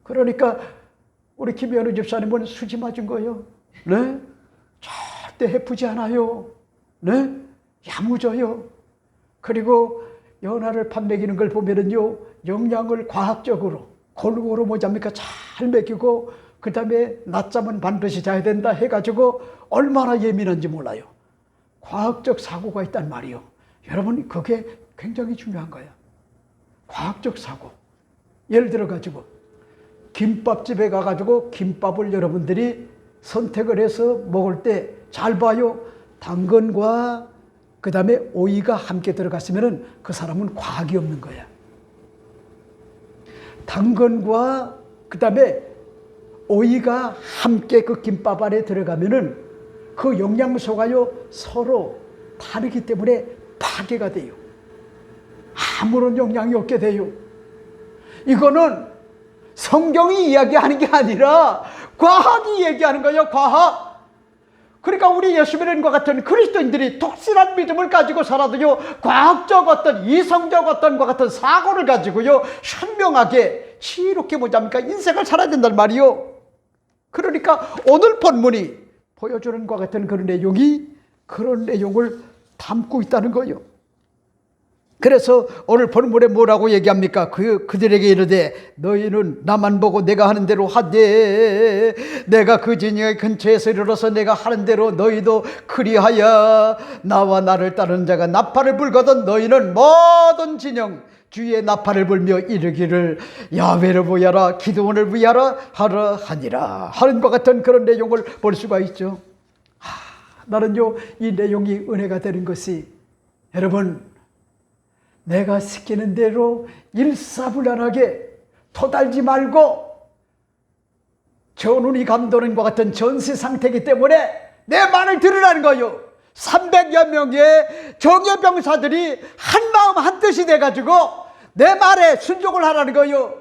그러니까 우리 김현우 집사님은 수지 맞은 거예요. 네? 절대 해프지 않아요. 네? 야무져요. 그리고 연하를 밥 먹이는 걸 보면은요 영양을 과학적으로 골고루 뭐잡니까 잘 먹이고 그 다음에 낮잠은 반드시 자야 된다 해가지고 얼마나 예민한지 몰라요. 과학적 사고가 있단 말이요. 여러분 그게 굉장히 중요한 거야. 과학적 사고. 예를 들어 가지고 김밥집에 가가지고 김밥을 여러분들이 선택을 해서 먹을 때 잘 봐요. 당근과 그 다음에 오이가 함께 들어갔으면 그 사람은 과학이 없는 거야. 당근과 그 다음에 오이가 함께 그 김밥 안에 들어가면은 그 영양소가요 서로 다르기 때문에 파괴가 돼요. 아무런 영향이 없게 돼요. 이거는 성경이 이야기하는 게 아니라 과학이 얘기하는 거예요. 과학. 그러니까 우리 예수 믿는 것 같은 그리스도인들이 독실한 믿음을 가지고 살아도요 과학적 어떤 이성적 어떤 것 같은 사고를 가지고요 현명하게 지혜롭게 뭐잡니까 인생을 살아야 된단 말이요. 그러니까 오늘 본문이 보여주는 것 같은 그런 내용이 그런 내용을 담고 있다는 거예요. 그래서 오늘 본문에 뭐라고 얘기합니까? 그들에게 이르되 너희는 나만 보고 내가 하는 대로 하되 내가 그 진영의 근처에서 이르러서 내가 하는 대로 너희도 그리하여 나와 나를 따르는 자가 나팔을 불거든 너희는 모든 진영 주의 나팔을 불며 이르기를 야훼를 위하라 기드온을 위하라 하라 하니라 하는 것 같은 그런 내용을 볼 수가 있죠. 나는요, 이 내용이 은혜가 되는 것이, 여러분, 내가 시키는 대로 일사불란하게 토달지 말고 전운이 감도는 것 같은 전세 상태이기 때문에 내 말을 들으라는 거요. 300여 명의 정예병사들이 한 마음 한 뜻이 돼가지고 내 말에 순종을 하라는 거요.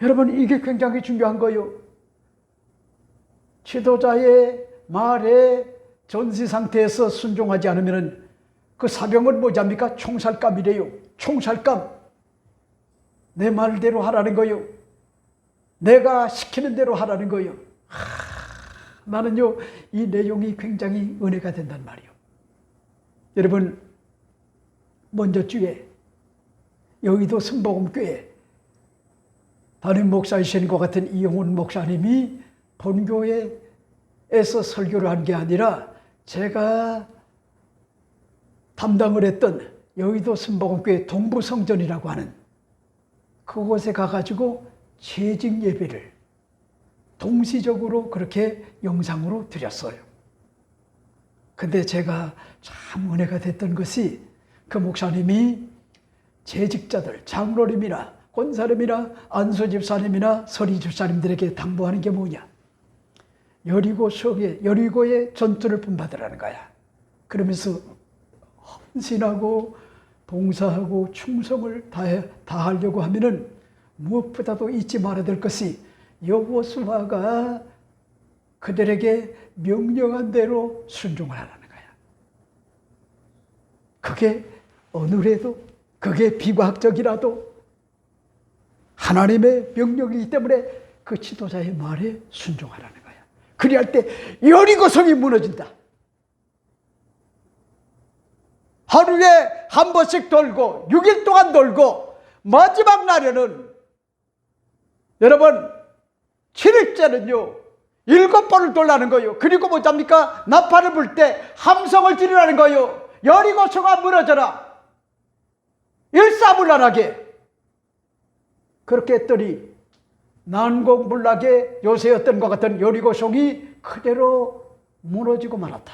여러분, 이게 굉장히 중요한 거요. 지도자의 말에 전시 상태에서 순종하지 않으면 그 사병은 뭐잡니까? 총살감이래요. 총살감. 내 말대로 하라는 거요. 내가 시키는 대로 하라는 거요. 나는요, 이 내용이 굉장히 은혜가 된단 말이요. 여러분, 먼저 주에 여의도 승복음교회 담임 목사이신 것 같은 이용훈 목사님이 본교회에서 설교를 한 게 아니라 제가 담당을 했던 여의도 승복음교회 동부성전이라고 하는 그곳에 가가지고 재직 예배를 동시적으로 그렇게 영상으로 드렸어요. 근데 제가 참 은혜가 됐던 것이 그 목사님이 재직자들, 장로님이나 권사님이나 안수 집사님이나 서리 집사님들에게 당부하는 게 뭐냐? 여리고의 전투를 본받으라는 거야. 그러면서 헌신하고 봉사하고 충성을 다하려고 하면은 무엇보다도 잊지 말아야 될 것이 여호수아가 그들에게 명령한 대로 순종을 하라는 거야. 그게 어느래도, 그게 비과학적이라도 하나님의 명령이기 때문에 그 지도자의 말에 순종하라는 거야. 그리할 때 여리고성이 무너진다. 하루에 한 번씩 돌고 6일 동안 돌고 마지막 날에는 여러분 7일째는요 7번을 돌라는 거예요. 그리고 뭐잡니까? 나팔을 불 때 함성을 지르라는 거예요. 여리고성아 무너져라. 일사불란하게. 그렇게 했더니 난공불락의 요새였던 것 같은 여리고성이 그대로 무너지고 말았다.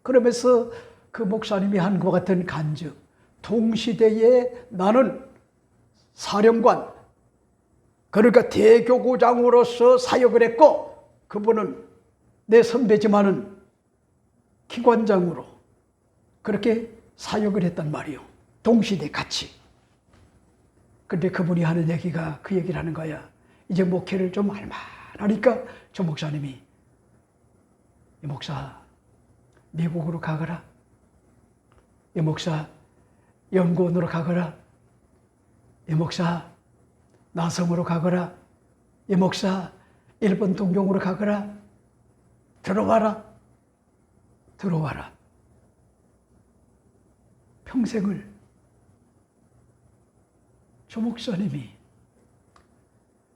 그러면서 그 목사님이 한 것 같은 간증, 동시대에 나는 사령관, 그러니까 대교구장으로서 사역을 했고 그분은 내 선배지만은 기관장으로 그렇게 사역을 했단 말이요. 동시대 같이. 근데 그분이 하는 얘기가 그 얘기를 하는 거야. 이제 목회를 좀 할만하니까 저 목사님이, 이 목사 미국으로 가거라. 이 목사 연구원으로 가거라. 이 목사 나성으로 가거라. 이 목사 일본 동경으로 가거라. 들어와라. 들어와라. 평생을 저 목사님이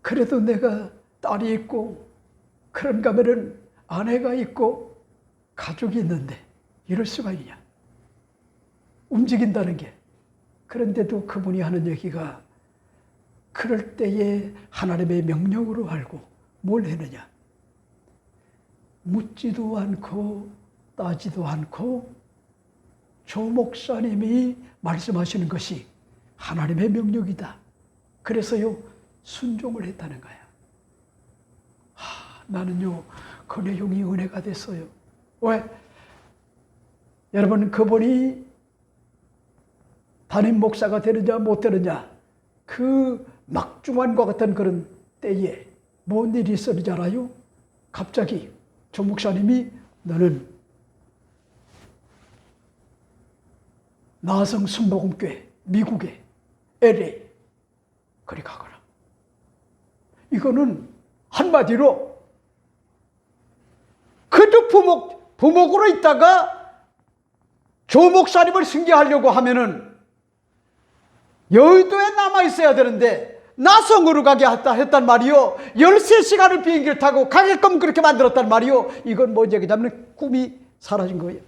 그래도 내가 딸이 있고 그런가 하면은 아내가 있고 가족이 있는데 이럴 수가 있냐. 움직인다는 게. 그런데도 그분이 하는 얘기가 그럴 때에 하나님의 명령으로 알고 뭘 했느냐. 묻지도 않고 따지도 않고 조 목사님이 말씀하시는 것이 하나님의 명령이다. 그래서요 순종을 했다는 거야. 나는요 그 내용이 은혜가 됐어요. 왜? 여러분, 그분이 담임 목사가 되느냐 못 되느냐 그 막중한과 같은 그런 때에 뭔 일이 있었는지 알아요? 갑자기 조 목사님이 너는 나성 순복음교회 미국에 LA 그리 가거라. 이거는 한마디로 그도 부목으로 있다가 조 목사님을 승계하려고 하면은 여의도에 남아있어야 되는데 나성으로 가게 했단 말이요. 13시간을 비행기를 타고 가게끔 그렇게 만들었단 말이요. 이건 뭔 얘기냐면 꿈이 사라진 거예요.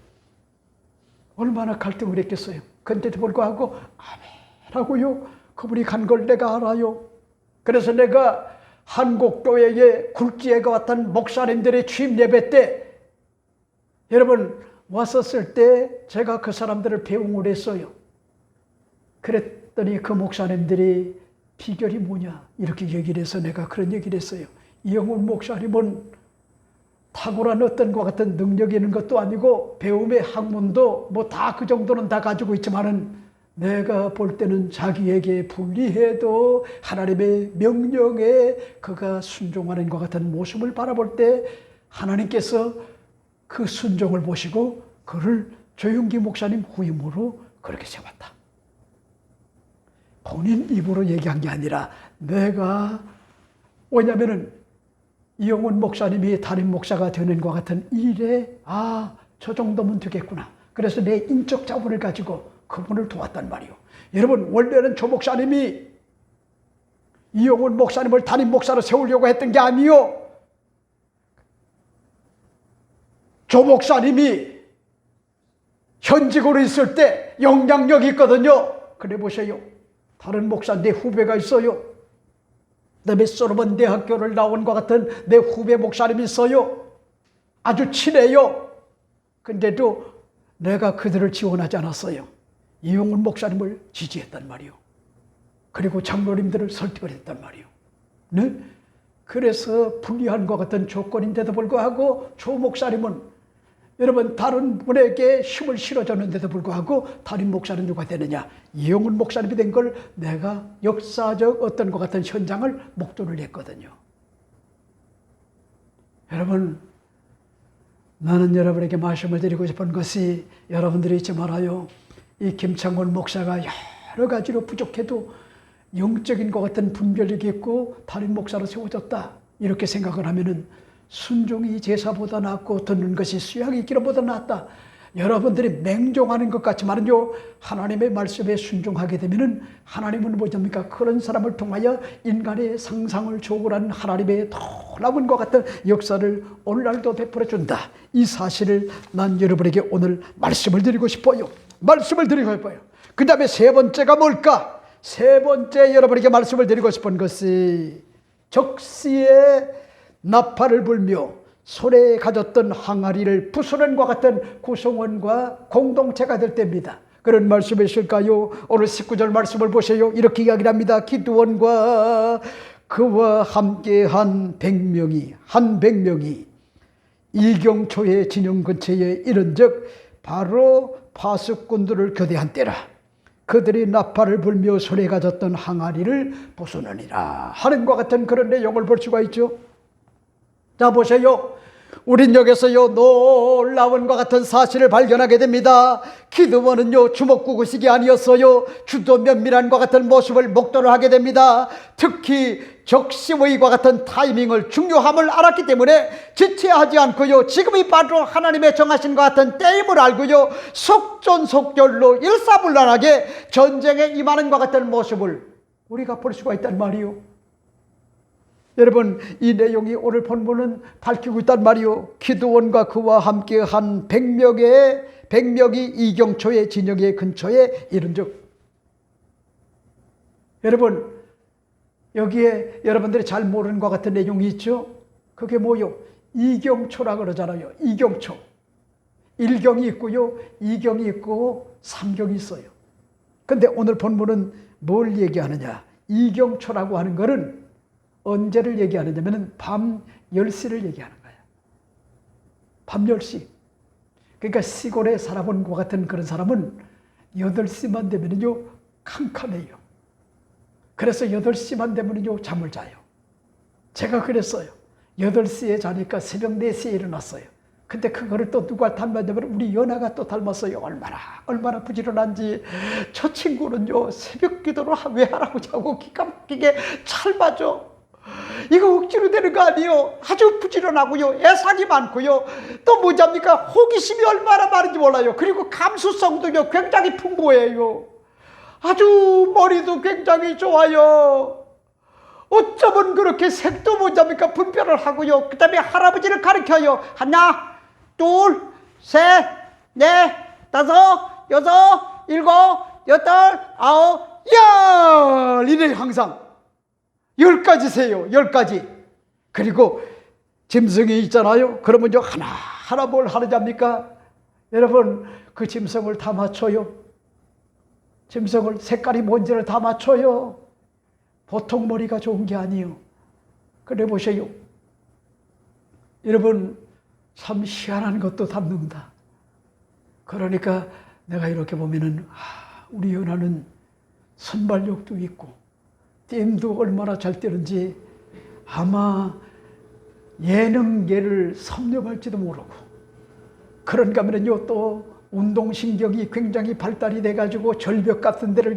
얼마나 갈등을 했겠어요. 근데도 불구하고 아멘하고요. 그분이 간 걸 내가 알아요. 그래서 내가 한국교회의 굴지의 같은 목사님들의 취임 예배 때 여러분 왔었을 때 제가 그 사람들을 배웅을 했어요. 그랬더니 그 목사님들이 비결이 뭐냐 이렇게 얘기를 해서 내가 그런 얘기를 했어요. 이영훈 목사님은 탁월한 어떤 것 같은 능력이 있는 것도 아니고 배움의 학문도 뭐 다 그 정도는 다 가지고 있지만은 내가 볼 때는 자기에게 불리해도 하나님의 명령에 그가 순종하는 것 같은 모습을 바라볼 때 하나님께서 그 순종을 보시고 그를 조용기 목사님 후임으로 그렇게 세웠다. 본인 입으로 얘기한 게 아니라 내가 왜냐면은 이영훈 목사님이 담임 목사가 되는 것 같은 일에 저 정도면 되겠구나. 그래서 내 인적 자본을 가지고 그분을 도왔단 말이요. 여러분 원래는 조 목사님이 이영훈 목사님을 담임 목사로 세우려고 했던 게 아니요. 조 목사님이 현직으로 있을 때 영향력이 있거든요. 그래 보세요. 다른 목사 내 후배가 있어요. 그다음에 솔로몬 대학교를 나온 것 같은 내 후배 목사님이 있어요. 아주 친해요. 근데도 내가 그들을 지원하지 않았어요. 이용훈 목사님을 지지했단 말이요. 그리고 장로님들을 설득을 했단 말이요. 네? 그래서 불리한 것 같은 조건인데도 불구하고 조 목사님은 여러분 다른 분에게 힘을 실어줬는데도 불구하고 담임 목사는 누가 되느냐? 이용훈 목사님이 된 걸 내가 역사적 어떤 것 같은 현장을 목도를 했거든요. 여러분 나는 여러분에게 말씀을 드리고 싶은 것이 여러분들이 잊지 말아요. 이 김창곤 목사가 여러 가지로 부족해도 영적인 것 같은 분별력이 있고 담임 목사로 세워졌다. 이렇게 생각을 하면은 순종이 제사보다 낫고 듣는 것이 수양이 기름보다 낫다. 여러분들이 맹종하는 것 같지만요, 하나님의 말씀에 순종하게 되면은 하나님은 뭐십니까? 그런 사람을 통하여 인간의 상상을 초월한 하나님의 놀라운 것 같은 역사를 오늘날도 베풀어 준다. 이 사실을 난 여러분에게 오늘 말씀을 드리고 싶어요. 말씀을 드리고 싶어요. 그 다음에 세 번째가 뭘까? 세 번째 여러분에게 말씀을 드리고 싶은 것이 적시에 나팔을 불며 손에 가졌던 항아리를 부수는 것 같은 구성원과 공동체가 될 때입니다. 그런 말씀이 있을까요? 오늘 19절 말씀을 보세요. 이렇게 이야기를 합니다. 기드온과 그와 함께한 100명이 이경초의 진영 근처에 이른즉 바로 파수꾼들을 교대한 때라. 그들이 나팔을 불며 손에 가졌던 항아리를 부수느니라 하는 것 같은 그런 내용을 볼 수가 있죠. 자 보세요. 우린 여기서요 놀라운 것 같은 사실을 발견하게 됩니다. 기드온은요 주먹구구식이 아니었어요. 주도 면밀한 것 같은 모습을 목도를 하게 됩니다. 특히 적시의과 같은 타이밍을 중요함을 알았기 때문에 지체하지 않고요, 지금이 바로 하나님의 정하신 것 같은 때임을 알고요, 속전속결로 일사불란하게 전쟁에 임하는 것 같은 모습을 우리가 볼 수가 있단 말이요. 여러분 이 내용이 오늘 본문은 밝히고 있단 말이요. 기드온과 그와 함께 한 100명이 이경초의 진영의 근처에 이른즉. 여러분 여기에 여러분들이 잘 모르는 것 같은 내용이 있죠. 그게 뭐요? 이경초라 그러잖아요. 이경초. 1경이 있고요, 2경이 있고 3경이 있어요. 근데 오늘 본문은 뭘 얘기하느냐? 이경초라고 하는 것은 언제를 얘기하느냐면 밤 10시를 얘기하는 거예요. 밤 10시. 그러니까 시골에 살아본 것 같은 그런 사람은 8시만 되면요 캄캄해요. 그래서 8시만 되면요 잠을 자요. 제가 그랬어요. 8시에 자니까 새벽 4시에 일어났어요. 근데 그거를 또 누가 닮았냐면 우리 연하가 또 닮았어요. 얼마나 부지런한지. 저 친구는요 새벽 기도를 왜 하라고 자고 기가 막히게 잘 맞아. 이거 억지로 되는 거 아니에요. 아주 부지런하고요, 애상이 많고요, 또 뭐잡니까? 호기심이 얼마나 많은지 몰라요. 그리고 감수성도요 굉장히 풍부해요. 아주 머리도 굉장히 좋아요. 어쩌면 그렇게 색도 뭐잡니까? 분별을 하고요. 그 다음에 할아버지를 가르쳐요. 하나, 둘, 셋, 넷, 다섯, 여섯, 일곱, 여덟, 아홉, 열 이래요 항상. 10가지 세요. 10가지. 그리고 짐승이 있잖아요. 그러면 하나하나 뭘 하느냐입니까? 여러분, 그 짐승을 다 맞춰요. 짐승을 색깔이 뭔지를 다 맞춰요. 보통 머리가 좋은 게 아니에요. 그래 보세요. 여러분, 참 희한한 것도 담는다. 그러니까 내가 이렇게 보면은 우리 연하는 순발력도 있고 띠임도 얼마나 잘 뛰는지 아마 예능계를 섭렵할지도 모르고, 그런가 하면요 또 운동신경이 굉장히 발달이 돼가지고 절벽 같은 데를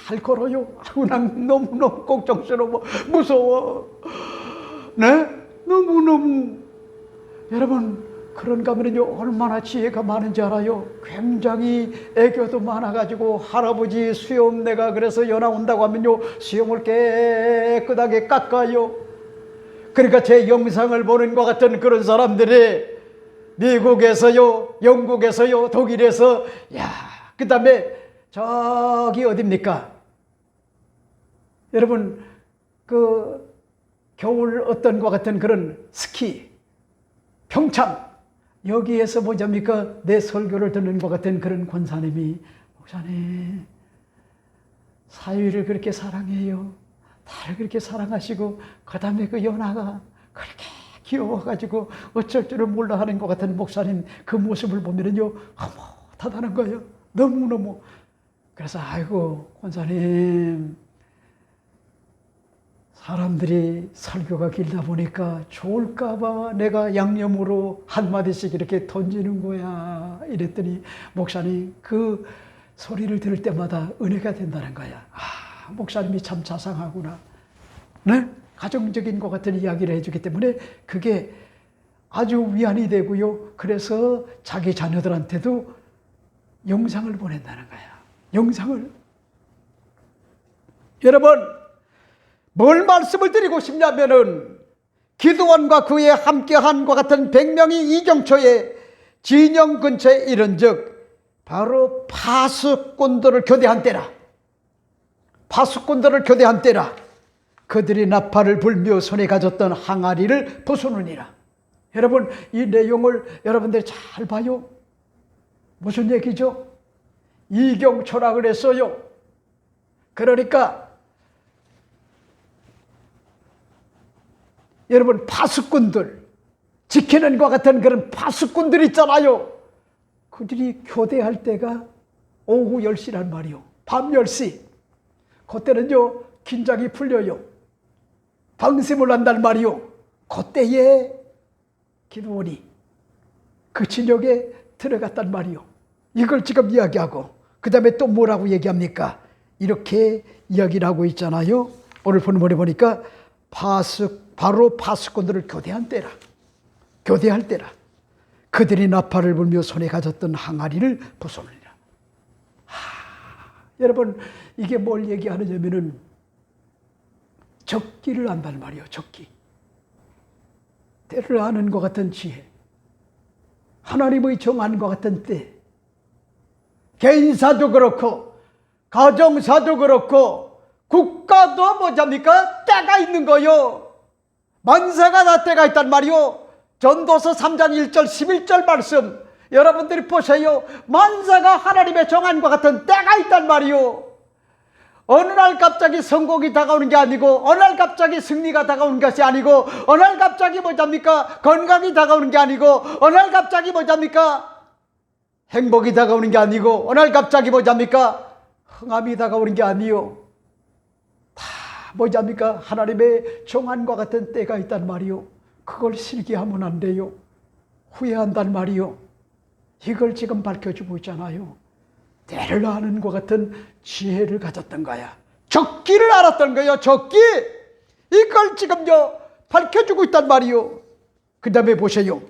잘 걸어요. 난 너무너무 걱정스러워, 무서워. 네? 너무너무. 여러분, 그런가 하면요 얼마나 지혜가 많은지 알아요? 굉장히 애교도 많아가지고 할아버지 수염 내가 그래서 연하 온다고 하면요 수염을 깨끗하게 깎아요. 그러니까 제 영상을 보는 것 같은 그런 사람들이 미국에서요, 영국에서요, 독일에서, 그 다음에 저기 어딥니까? 여러분, 그 겨울 어떤 것 같은 그런 스키, 평창, 여기에서 뭐잡니까? 내 설교를 듣는 것 같은 그런 권사님이, 목사님, 사위를 그렇게 사랑해요. 나를 그렇게 사랑하시고, 그 다음에 그 연하가 그렇게 귀여워가지고 어쩔 줄을 몰라 하는 것 같은 목사님 그 모습을 보면은요, 대단한 거예요. 너무너무. 그래서 아이고 권사님, 사람들이 설교가 길다 보니까 좋을까봐 내가 양념으로 한마디씩 이렇게 던지는 거야. 이랬더니 목사님 그 소리를 들을 때마다 은혜가 된다는 거야. 목사님이 참 자상하구나. 네? 가정적인 것 같은 이야기를 해주기 때문에 그게 아주 위안이 되고요. 그래서 자기 자녀들한테도 영상을 보낸다는 거야. 영상을. 여러분, 뭘 말씀을 드리고 싶냐면은 기드온과 그에 함께한 것 같은 100명이 이경초의 진영 근처에 이른 즉 바로 파수꾼들을 교대한 때라. 파수꾼들을 교대한 때라. 그들이 나팔을 불며 손에 가졌던 항아리를 부수느니라. 여러분, 이 내용을 여러분들이 잘 봐요. 무슨 얘기죠? 이경초라 그랬어요. 그러니까 여러분, 파수꾼들, 지키는 것 같은 그런 파수꾼들 있잖아요. 그들이 교대할 때가 오후 10시란 말이요. 밤 10시. 그때는요 긴장이 풀려요. 방심을 한단 말이요. 그때에 기드온이 그 진영에 들어갔단 말이요. 이걸 지금 이야기하고 그 다음에 또 뭐라고 얘기합니까? 이렇게 이야기를 하고 있잖아요. 오늘 본문에 보니까 바로 파수꾼들을 교대한 때라. 교대할 때라. 그들이 나팔을 불며 손에 가졌던 항아리를 부수느니라. 여러분, 이게 뭘 얘기하느냐면은 적기를 안단 말이에요. 적기. 때를 아는 것 같은 지혜. 하나님의 정한 것 같은 때. 개인사도 그렇고 가정사도 그렇고 국가도 뭐잡니까? 때가 있는 거요. 만사가 다 때가 있단 말이요. 전도서 3장 1절 11절 말씀 여러분들이 보세요. 만사가 하나님의 정한 것 같은 때가 있단 말이요. 어느 날 갑자기 성공이 다가오는 게 아니고 어느 날 갑자기 승리가 다가오는 것이 아니고 어느 날 갑자기 뭐잡니까? 건강이 다가오는 게 아니고 어느 날 갑자기 뭐잡니까? 행복이 다가오는 게 아니고 어느 날 갑자기 뭐잡니까? 흥함이 다가오는 게 아니요. 다 뭐잡니까? 하나님의 정한과 같은 때가 있단 말이요. 그걸 실기하면 안 돼요. 후회한단 말이요. 이걸 지금 밝혀주고 있잖아요. 때를 아는 것 같은 지혜를 가졌던 거야. 적기를 알았던 거예요. 적기. 이걸 지금요 밝혀주고 있단 말이요. 그 다음에 보세요.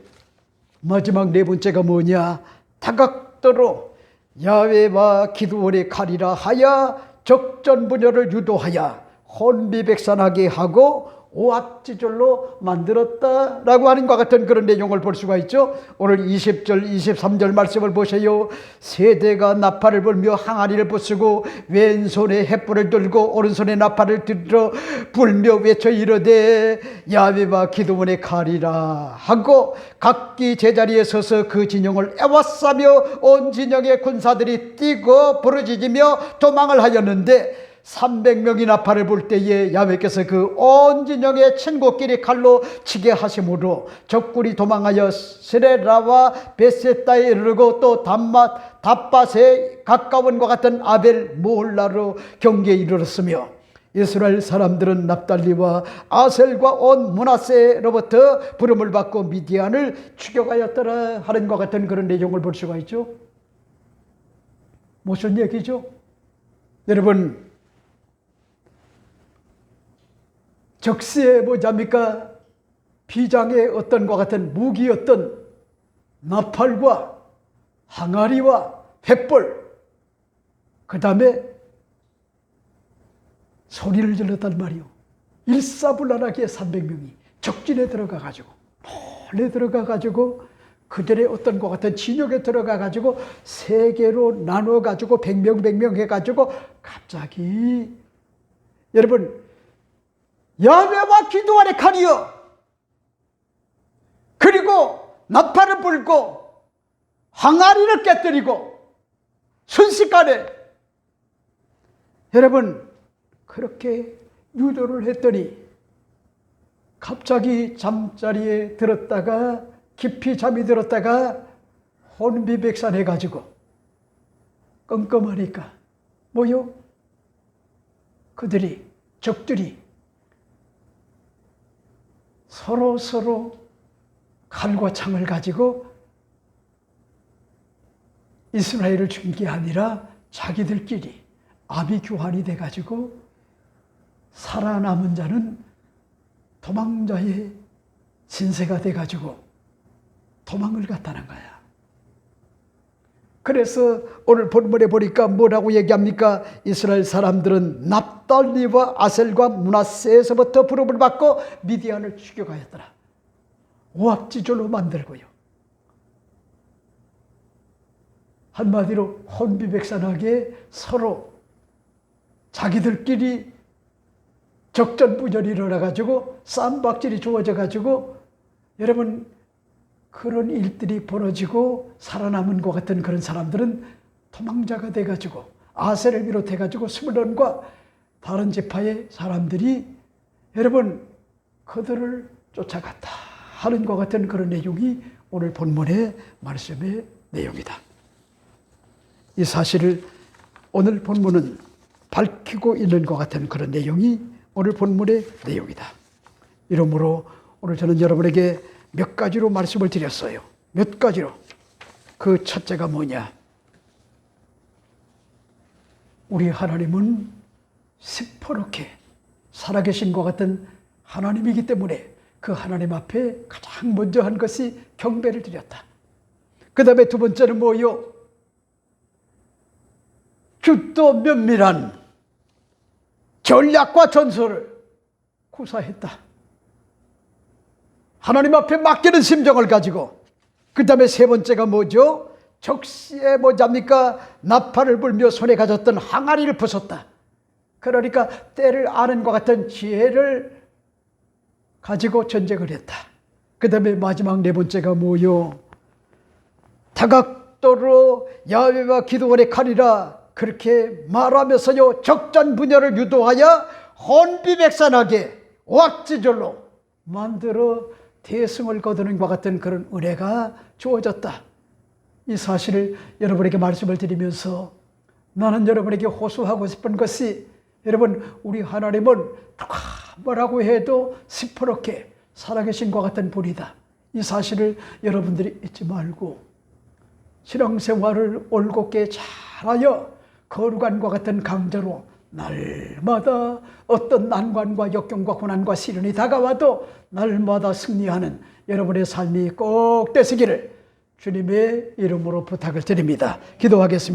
마지막 네 번째가 뭐냐? 다각도로 야훼와 기드온의 칼이라 하여 적전분열을 유도하여 혼비백산하게 하고 오합지졸로 만들었다라고 하는 것 같은 그런 내용을 볼 수가 있죠. 오늘 20절 23절 말씀을 보세요. 세대가 나팔을 불며 항아리를 부수고 왼손에 횃불을 들고 오른손에 나팔을 들어 불며 외쳐 이르되 야훼와 기드온의 칼이라 하고 각기 제자리에 서서 그 진영을 애워싸며 온 진영의 군사들이 뛰고 부르짖으며 도망을 하였는데 300명이 나팔을 불 때에 야훼께서 그 온 진영의 친구끼리 칼로 치게 하심으로 적군이 도망하여 스레라와 베셋다에 이르르고 또 답밭에 가까운 것 같은 아벨 모홀라로 경계에 이르렀으며 이스라엘 사람들은 납달리와 아셀과 온 므낫세로부터 부름을 받고 미디안을 추격하였더라 하는 것 같은 그런 내용을 볼 수가 있죠. 무슨 얘기죠? 여러분, 적시에 뭐잡니까? 비장의 어떤 것 같은 무기였던 나팔과 항아리와 횃불, 그 다음에 소리를 질렀단 말이요. 일사불란하게 300명이 적진에 들어가가지고 몰래 들어가가지고 그들의 어떤 것 같은 진영에 들어가가지고 세 개로 나눠가지고 100명 해가지고 갑자기 여러분 야훼와 기드온의 칼이요. 그리고 나팔을 불고 항아리를 깨뜨리고 순식간에 여러분 그렇게 유도를 했더니 갑자기 잠자리에 들었다가 깊이 잠이 들었다가 혼비백산해가지고 껌껌하니까 뭐요? 그들이 적들이 서로 칼과 창을 가지고 이스라엘을 죽인 게 아니라 자기들끼리 아비규환이 돼가지고 살아남은 자는 도망자의 신세가 돼가지고 도망을 갔다는 거야. 그래서 오늘 본문에 보니까 뭐라고 얘기합니까? 이스라엘 사람들은 납달리와 아셀과 므낫세에서부터 부름을 받고 미디안을 추격하였더라. 오합지졸로 만들고요. 한마디로 혼비백산하게 서로 자기들끼리 적전부전이 일어나가지고 쌈박질이 주어져가지고 여러분 그런 일들이 벌어지고 살아남은 것 같은 그런 사람들은 도망자가 돼가지고 아셀을 비롯해가지고 스물론과 다른 지파의 사람들이 여러분 그들을 쫓아갔다 하는 것 같은 그런 내용이 오늘 본문의 말씀의 내용이다. 이 사실을 오늘 본문은 밝히고 있는 것 같은 그런 내용이 오늘 본문의 내용이다. 이러므로 오늘 저는 여러분에게 몇 가지로 말씀을 드렸어요. 몇 가지로. 그 첫째가 뭐냐? 우리 하나님은 시퍼렇게 살아계신 것 같은 하나님이기 때문에 그 하나님 앞에 가장 먼저 한 것이 경배를 드렸다. 그 다음에 두 번째는 뭐요? 주 또 면밀한 전략과 전술을 구사했다. 하나님 앞에 맡기는 심정을 가지고. 그 다음에 세 번째가 뭐죠? 적시에 뭐잡니까? 나팔을 불며 손에 가졌던 항아리를 부쉈다. 그러니까 때를 아는 것 같은 지혜를 가지고 전쟁을 했다. 그 다음에 마지막 네 번째가 뭐요? 다각도로 야훼와 기드온의 칼이라 그렇게 말하면서요 적전분열을 유도하여 혼비백산하게 오합지졸로 만들어 대승을 거두는 것 같은 그런 은혜가 주어졌다. 이 사실을 여러분에게 말씀을 드리면서 나는 여러분에게 호소하고 싶은 것이 여러분 우리 하나님은 누가 뭐라고 해도 시퍼렇게 살아계신 것 같은 분이다. 이 사실을 여러분들이 잊지 말고 신앙생활을 올곧게 잘하여 거룩한과 같은 강자로 날마다 어떤 난관과 역경과 고난과 시련이 다가와도 날마다 승리하는 여러분의 삶이 꼭 되시기를 주님의 이름으로 부탁을 드립니다. 기도하겠습니다.